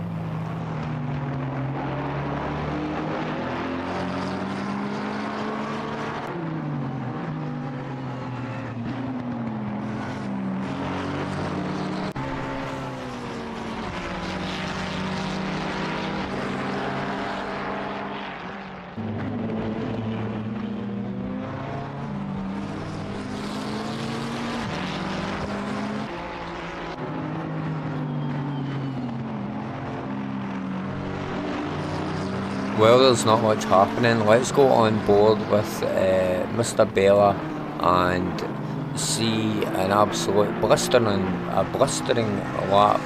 Well, there's not much happening. Let's go on board with Mr. Bella and see an absolute blistering lap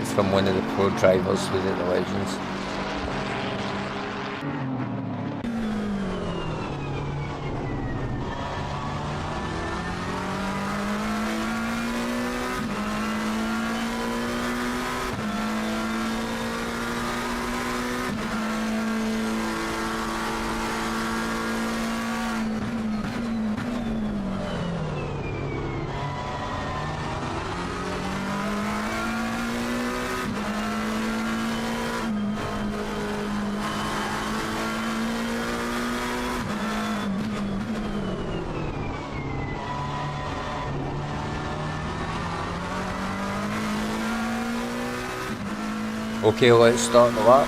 from one of the pro drivers within the Legends. Okay, let's start the lap.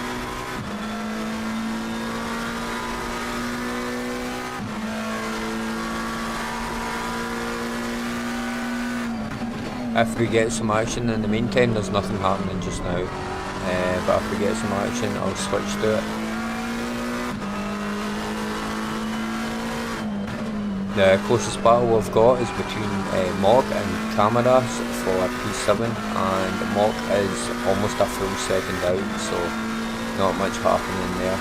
If we get some action in the meantime, there's nothing happening just now. But if we get some action, I'll switch to it. The closest battle we've got is between Mog and Camaras for P7, and Mog is almost a full second out, so not much happening there.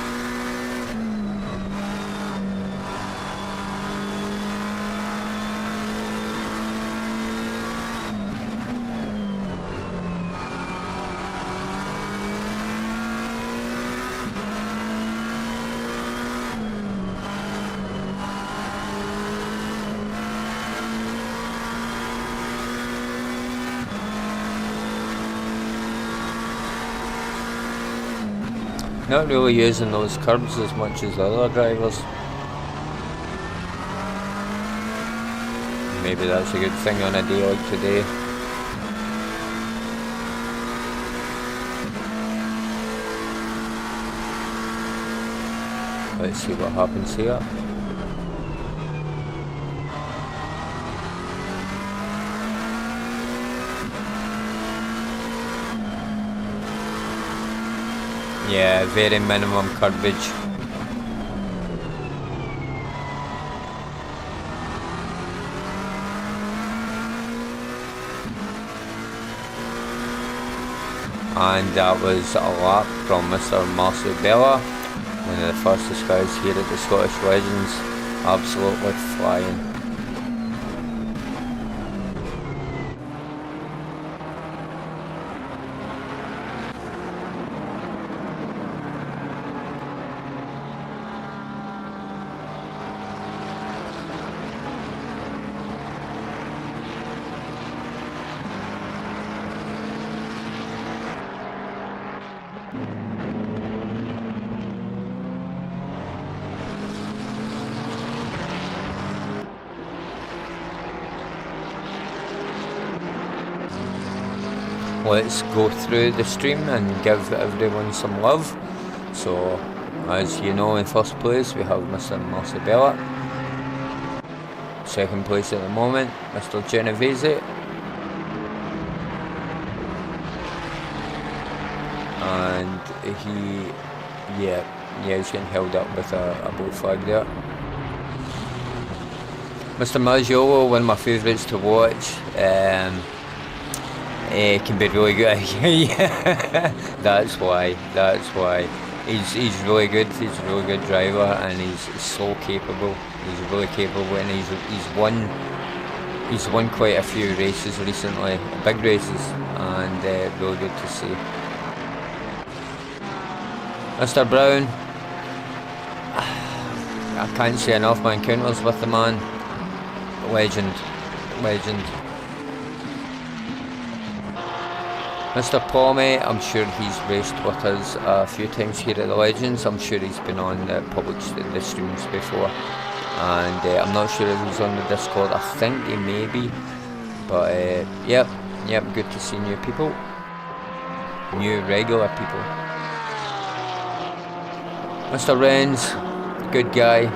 Not really using those curbs as much as the other drivers. Maybe that's a good thing on a day like today. Let's see what happens here. Yeah, very minimum curbage. And that was a lap from Mr. Marcibella, one of the fastest guys here at the Scottish Legends, absolutely flying. Let's go through the stream and give everyone some love. So, as you know, in first place we have Mr. Marcibella. Second place at the moment, Mr. Genovese. And he's getting held up with a blue flag there. Mr. Maggiolo, one of my favourites to watch. Can be really good. Yeah, that's why. He's really good. He's a really good driver, and he's so capable. He's really capable, and he's won quite a few races recently, big races, and really good to see. Mr. Brown, I can't say enough my encounters with the man. Legend. Mr. Palmy, I'm sure he's raced with us a few times here at the Legends. I'm sure he's been on the streams before, and I'm not sure if he's on the Discord. I think he may be, but yep, good to see new people, new regular people. Mr. Renz, good guy.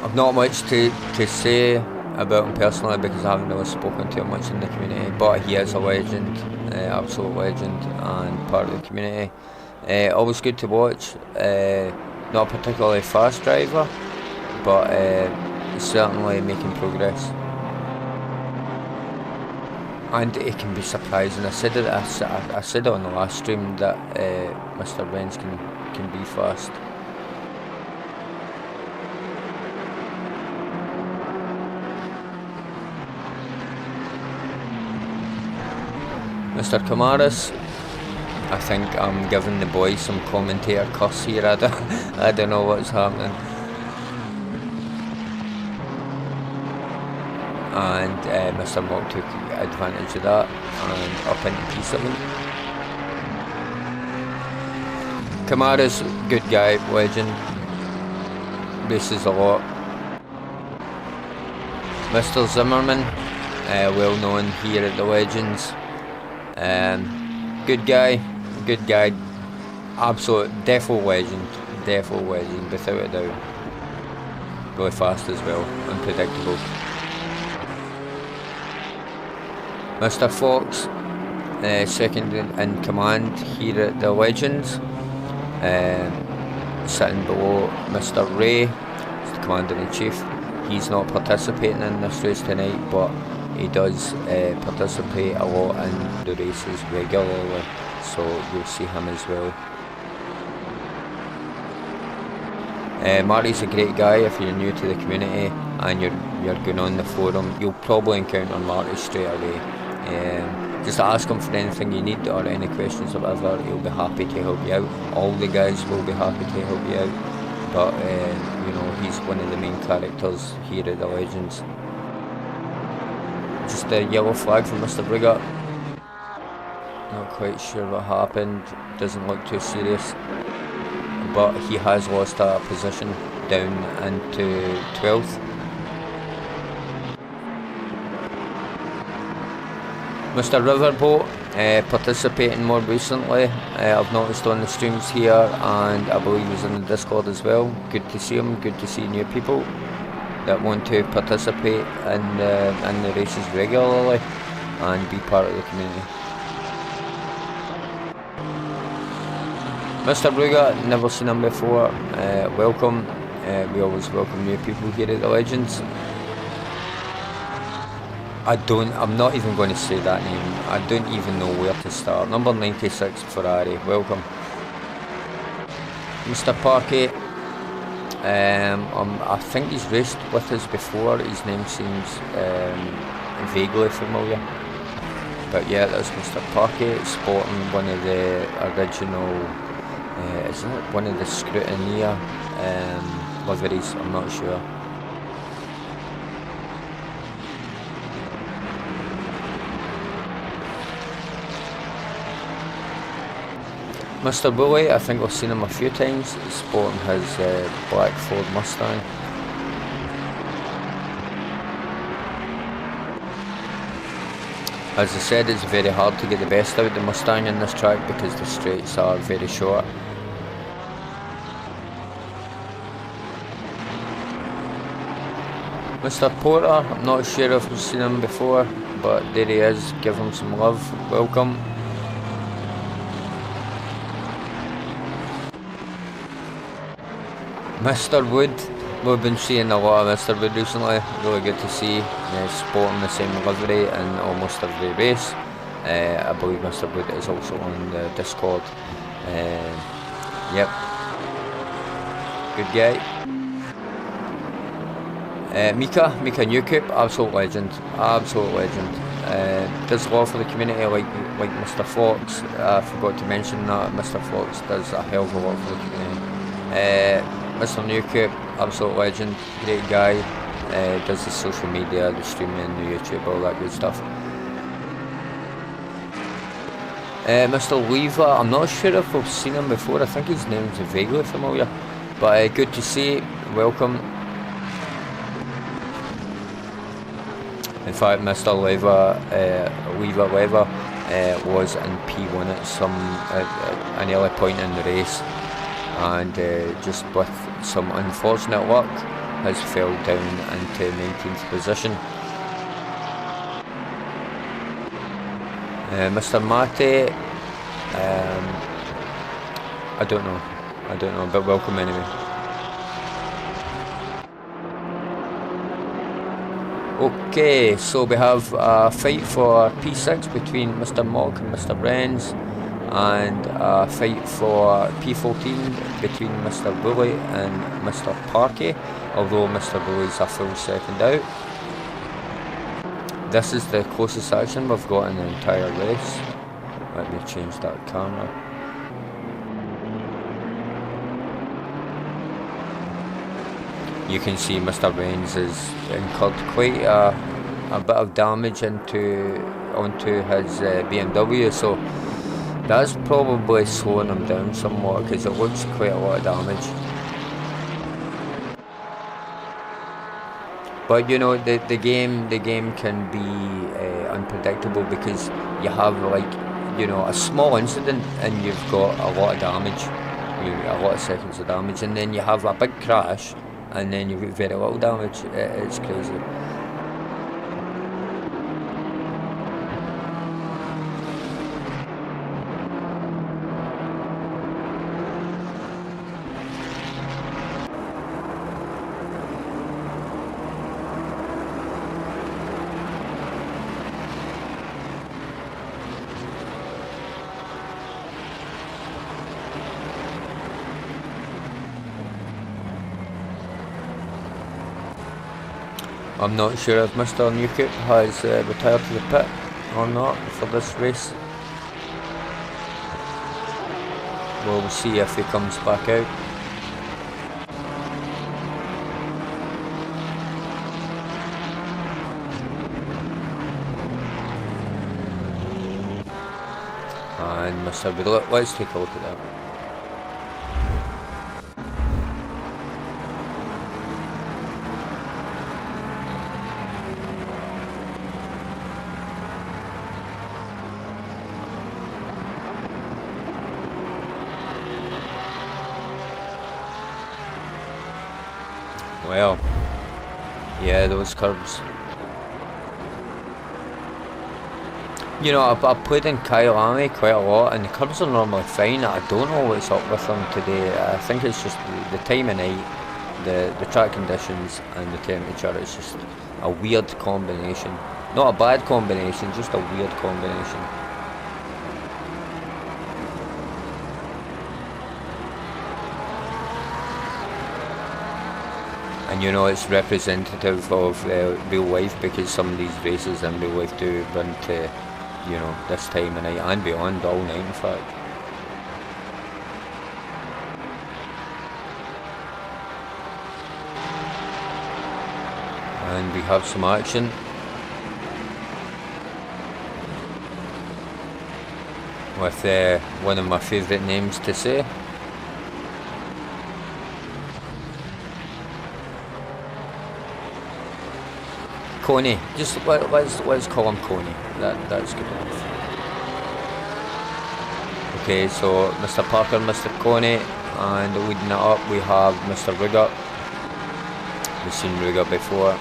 I've not much to say about him personally because I haven't really spoken to him much in the community, but he is a legend, absolute legend, and part of the community. Always good to watch. Not a particularly fast driver, but certainly making progress. And it can be surprising. I said it on the last stream that Mr. Renz can be fast. Mr. Camaras, I think I'm giving the boys some commentator cuss here. I don't know what's happening. And Mr. Mock took advantage of that and up into P7. Camaras, good guy, legend, races a lot. Mr. Zimmerman, well known here at the Legends. Good guy, absolute defo legend, without a doubt. Really fast as well, unpredictable. Mr. Fox, second in command here at the Legends, sitting below Mr. Ray, the Commander-in-Chief. He's not participating in this race tonight, but he does participate a lot in the races regularly, so you'll see him as well. Marty's a great guy. If you're new to the community and you're going on the forum, you'll probably encounter Marty straight away. Just ask him for anything you need or any questions or whatever, he'll be happy to help you out. All the guys will be happy to help you out, but you know, he's one of the main characters here at the Legends. Just a yellow flag from Mr. Brigger. Not quite sure what happened, doesn't look too serious, but he has lost a position down into 12th. Mr. Riverboat, participating more recently, I've noticed on the streams here, and I believe he's in the Discord as well. Good to see him, good to see new people that want to participate in the races regularly and be part of the community. Mr. Brugger, never seen him before, welcome. We always welcome new people here at the Legends. I'm not even going to say that name. I don't even know where to start. Number 96 Ferrari, welcome. Mr. Parkey, I think he's raced with us before. His name seems vaguely familiar. But yeah, that's Mr. Parkey, sporting one of the original, is it one of the Scrutineer liveries? I'm not sure. Mr. Bully, I think I've seen him a few times, sporting his black Ford Mustang. As I said, it's very hard to get the best out of the Mustang in this track because the straights are very short. Mr. Porter, I'm not sure if we've seen him before, but there he is, give him some love, welcome. Mr. Wood, we've been seeing a lot of Mr. Wood recently, really good to see, sporting the same livery in almost every race. I believe Mr. Wood is also on the Discord. Yep, good guy. Mika Newcoop, absolute legend. Does a lot for the community like Mr. Fox. I forgot to mention that Mr. Fox does a hell of a lot for the community. Mr. Newcoop, absolute legend, great guy, does the social media, the streaming, the YouTube, all that good stuff. Mr. Weaver, I'm not sure if we've seen him before, I think his name's vaguely familiar, but good to see, welcome. In fact, Mr. Weaver was in P1 at an early point in the race, and just with some unfortunate luck has fell down into 19th position. Mr. Matty, I don't know, but welcome anyway. Okay, so we have a fight for P6 between Mr. Mock and Mr. Brenz, and a fight for P14 between Mr. Bully and Mr. Parkey, although Mr. Bully's a full second out. This is the closest action we've got in the entire race. Let me change that camera. You can see Mr. Brenz has incurred quite a bit of damage onto his BMW, so that's probably slowing him down somewhat because it looks quite a lot of damage. But you know, the game can be unpredictable because you have like you know, a small incident and you've got a lot of damage, a lot of seconds of damage, and then you have a big crash and then you've got very little damage. It's crazy. I'm not sure if Mr. Newcoop has retired to the pit or not for this race. We'll see if he comes back out. And Mr. Woodlock, let's take a look at that. Well, yeah, those curves. You know, I've played in Kyalami quite a lot, and the curves are normally fine. I don't know what's up with them today. I think it's just the time of night, the track conditions, and the temperature. It's just a weird combination. Not a bad combination, just a weird combination. And you know, it's representative of real life, because some of these races in real life do run to, you know, this time of night and beyond, all night in fact. And we have some action. With one of my favourite names to say. Coney, just let's call him Coney. That's good enough. Okay, so Mr. Parker, Mr. Coney, and leading it up we have Mr. Ruger. We've seen Ruger before.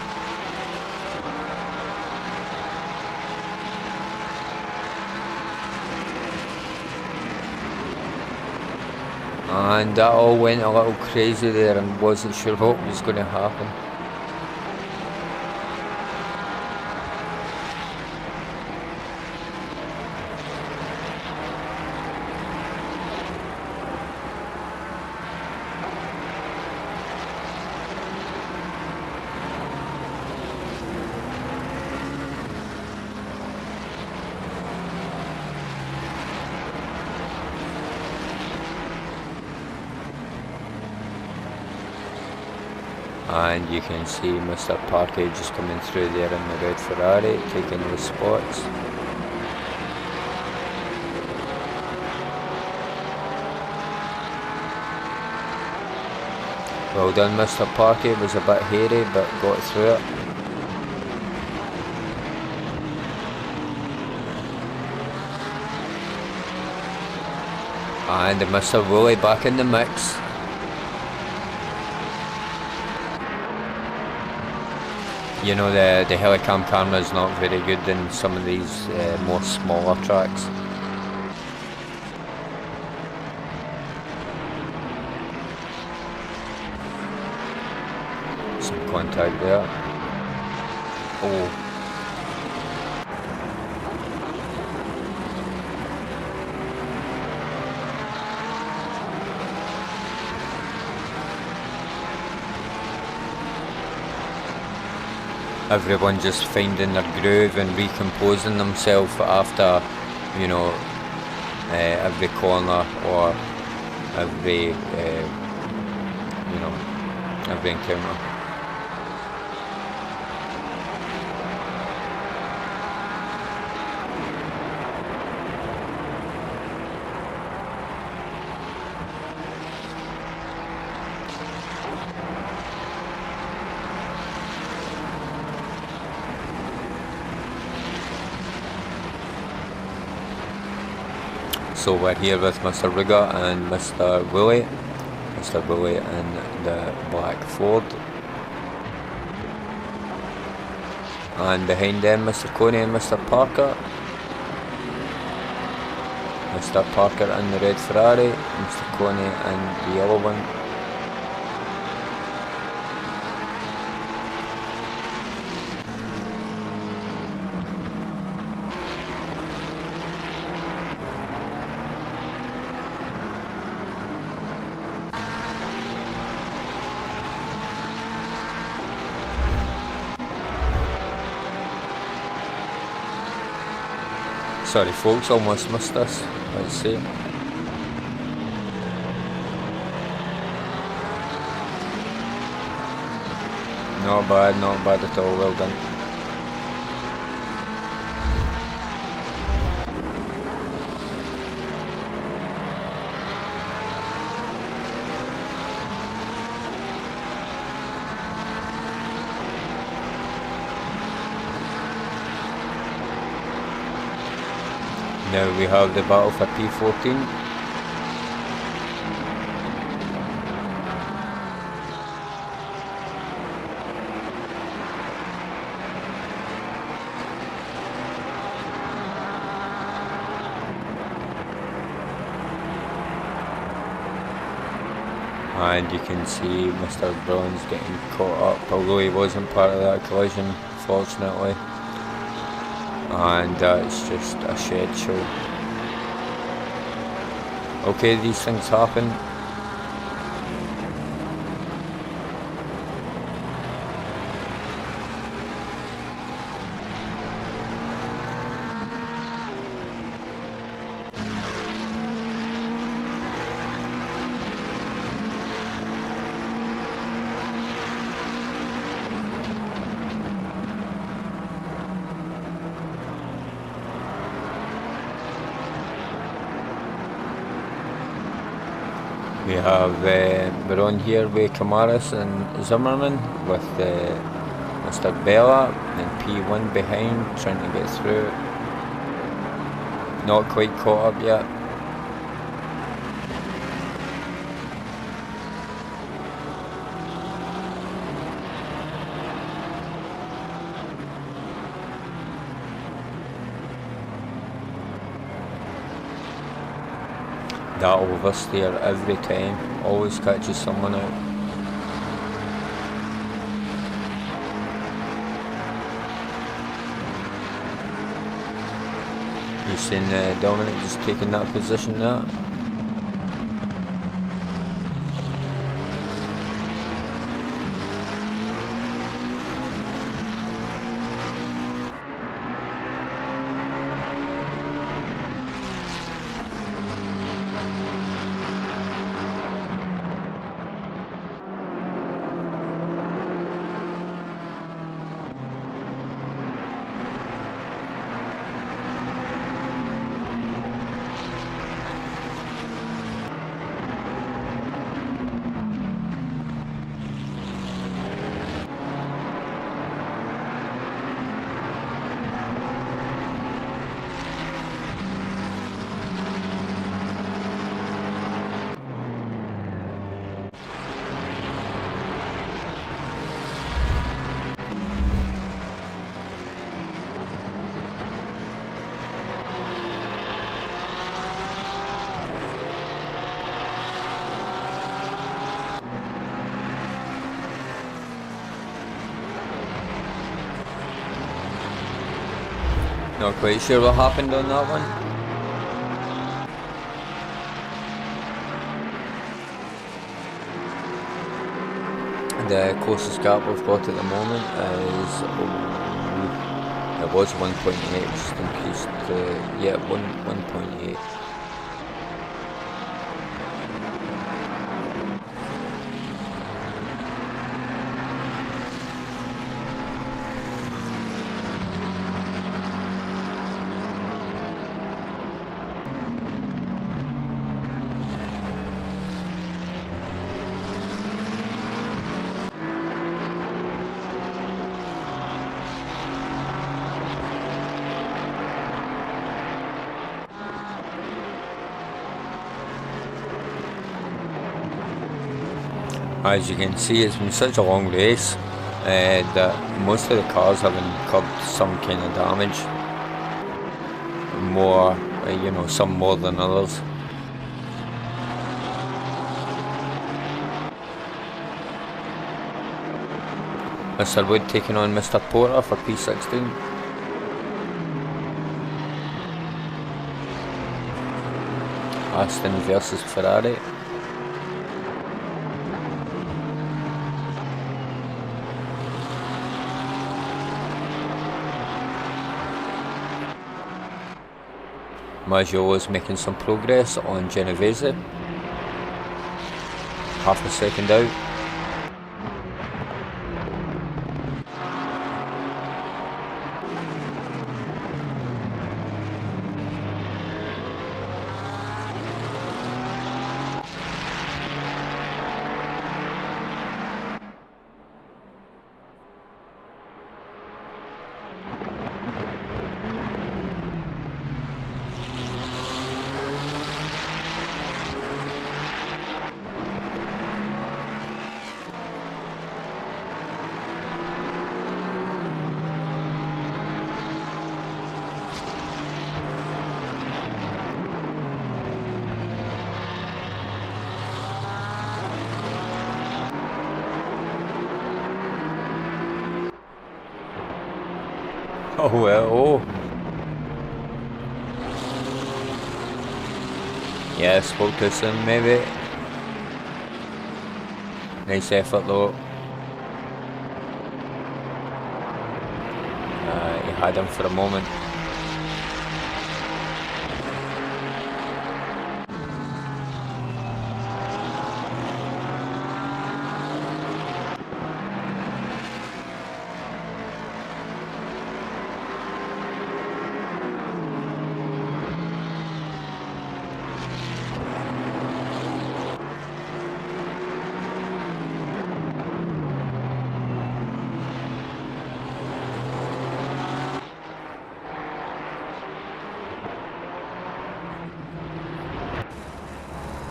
And that all went a little crazy there, and wasn't sure what was going to happen. And you can see Mr. Parker just coming through there in the red Ferrari, taking the spots. Well done, Mr. Parker. It was a bit hairy, but got through it. And Mr. Woolley back in the mix. You know, the helicam camera is not very good in some of these more smaller tracks. Some contact there. Oh. Everyone just finding their groove and recomposing themselves after, you know, every corner or every, you know, every encounter. So we're here with Mr. Rigger and Mr. Willie. Mr. Willie in the black Ford. And behind them Mr. Coney and Mr. Parker. Mr. Parker in the red Ferrari, Mr. Coney in the yellow one. Sorry folks, almost missed this. Let's see. Not bad at all, well done. Now we have the battle for P14. And you can see Mr. Brown's getting caught up, although he wasn't part of that collision, fortunately. And it's just a shed show. Okay, these things happen. We have, we're on here with Kamaris and Zimmerman with Mr. Bella and P1 behind trying to get through. Not quite caught up yet. That oversteer every time, always catches someone out. You've seen Dominic just taking that position there. Not quite sure what happened on that one. The closest gap we've got at the moment is, it was 1.8, just increased to, yeah, 1.8. As you can see, it's been such a long race that most of the cars have incurred some kind of damage. More, some more than others. Mr. Wood taking on Mr. Porter for P16. Aston versus Ferrari. Maggio is making some progress on Genovese. Half a second out. Oh well, oh. Yeah, spoke to him maybe. Nice effort though. He had him for a moment.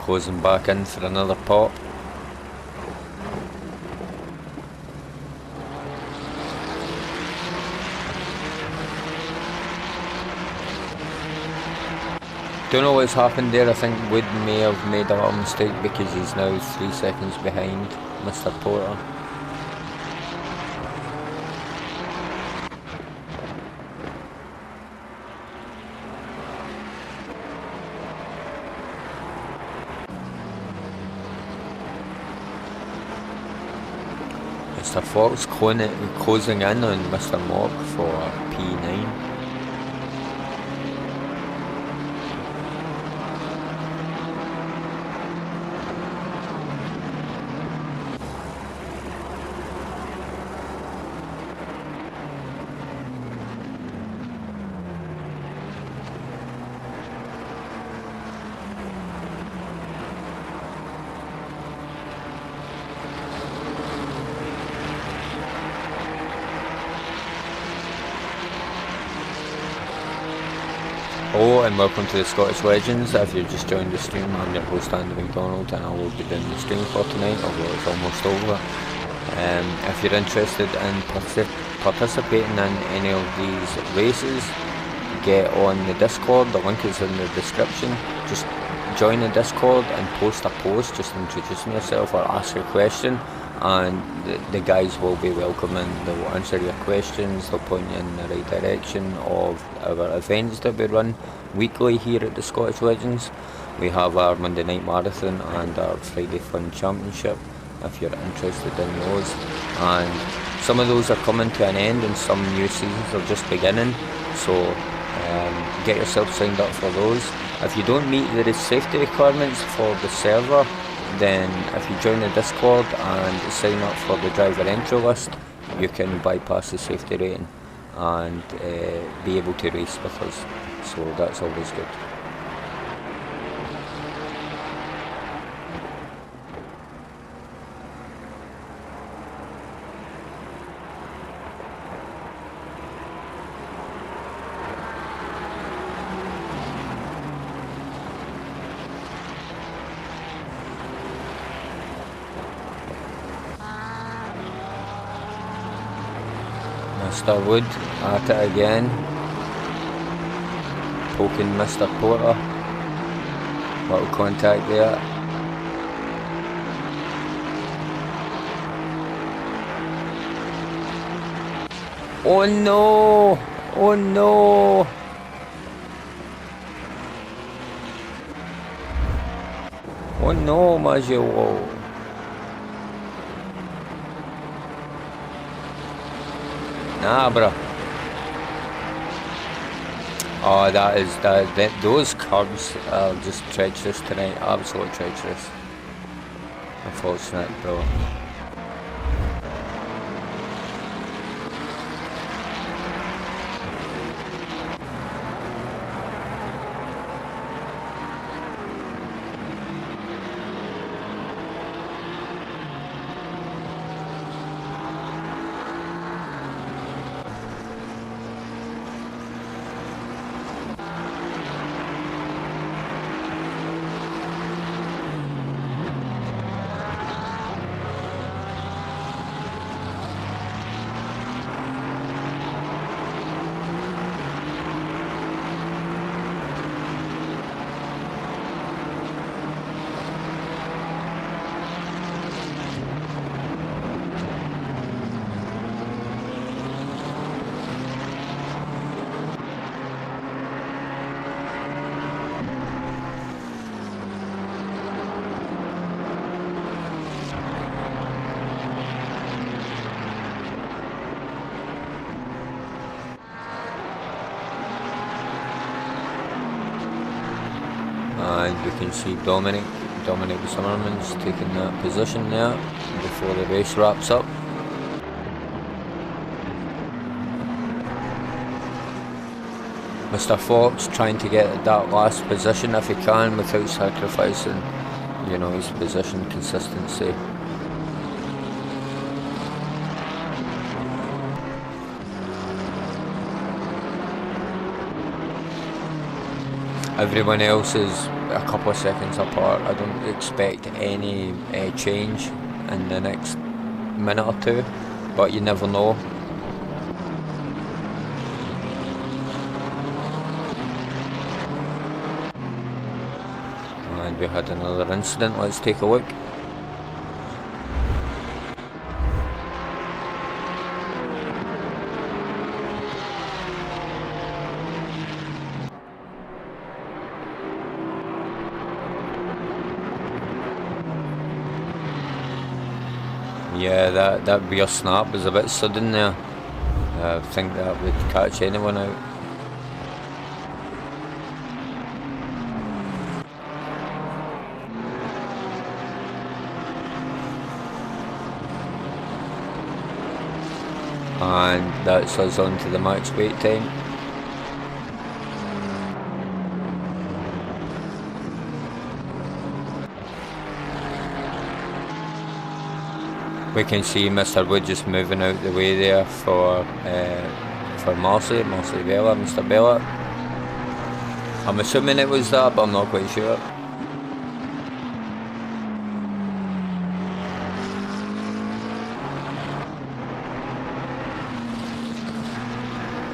Closing back in for another pop. Don't know what's happened there. I think Wood may have made a little mistake because he's now 3 seconds behind Mr. Porter. Mr. Fox closing in on Mr. Mock for P9. Hello and welcome to the Scottish Legends. If you've just joined the stream, I'm your host Andy McDonald and I will be doing the stream for tonight, although it's almost over. If you're interested in participating in any of these races, get on the Discord. The link is in the description. Just join the Discord and post a post just introducing yourself or ask a question, and the guys will be welcoming. They will answer your questions, they'll point you in the right direction of our events that we run weekly here at the Scottish Legends. We have our Monday Night Marathon and our Friday Fun Championship if you're interested in those, and some of those are coming to an end and some new seasons are just beginning, so get yourself signed up for those. If you don't meet the safety requirements for the server, then if you join the Discord and sign up for the driver entry list, you can bypass the safety rating and be able to race with us, so that's always good. Mr. Wood at it again, poking Mr. Porter. Little contact there. Oh no! Oh no! Oh no, Maggio! Nah, bro. Oh, those curbs are just treacherous tonight. Absolutely treacherous. Unfortunate, bro. And we can see Dominic Zimmerman's taking that position there before the race wraps up. Mr. Fox trying to get that last position if he can without sacrificing, you know, his position consistency. Everyone else is a couple of seconds apart. I don't expect any change in the next minute or two, but you never know. And we had another incident. Let's take a look. Yeah, that rear snap was a bit sudden there. I think that would catch anyone out. And that's us on to the max wait time. We can see Mr. Wood just moving out the way there for Marcy Bella, Mr. Bella. I'm assuming it was that, but I'm not quite sure.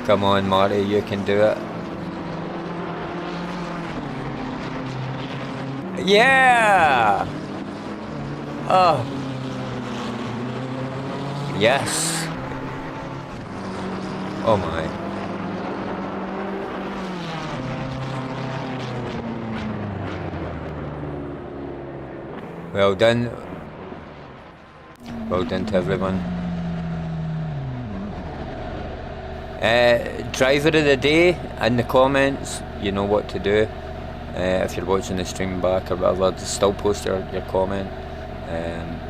Come on, Marty, you can do it. Yeah! Oh. Yes. Oh my. Well done. Well done to everyone. Driver of the day in the comments, you know what to do. If you're watching the stream back or whatever, just still post your comment.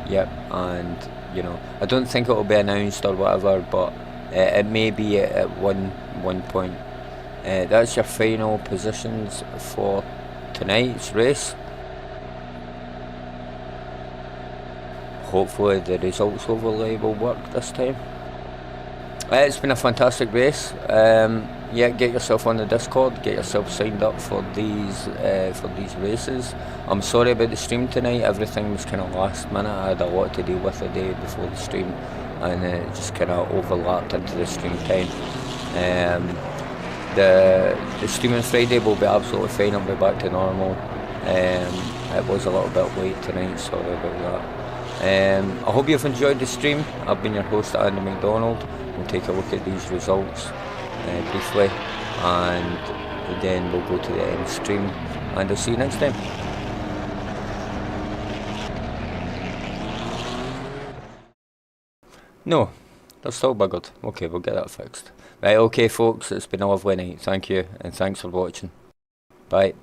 Yep, and you know, I don't think it will be announced or whatever, but it may be at one point. That's your final positions for tonight's race. Hopefully the results overlay will work this time. It's been a fantastic race. Yeah, get yourself on the Discord, get yourself signed up for these races. I'm sorry about the stream tonight. Everything was kind of last minute. I had a lot to deal with the day before the stream, and it just kind of overlapped into the stream time. The stream on Friday will be absolutely fine. I'll be back to normal. It was a little bit late tonight, sorry about that. I hope you've enjoyed the stream. I've been your host, Andy McDonald. We'll take a look at these results briefly, and then we'll go to the end stream, and I'll see you next time. No, they're still buggered. Okay, we'll get that fixed. Right, okay folks, it's been a lovely night. Thank you, and thanks for watching. Bye.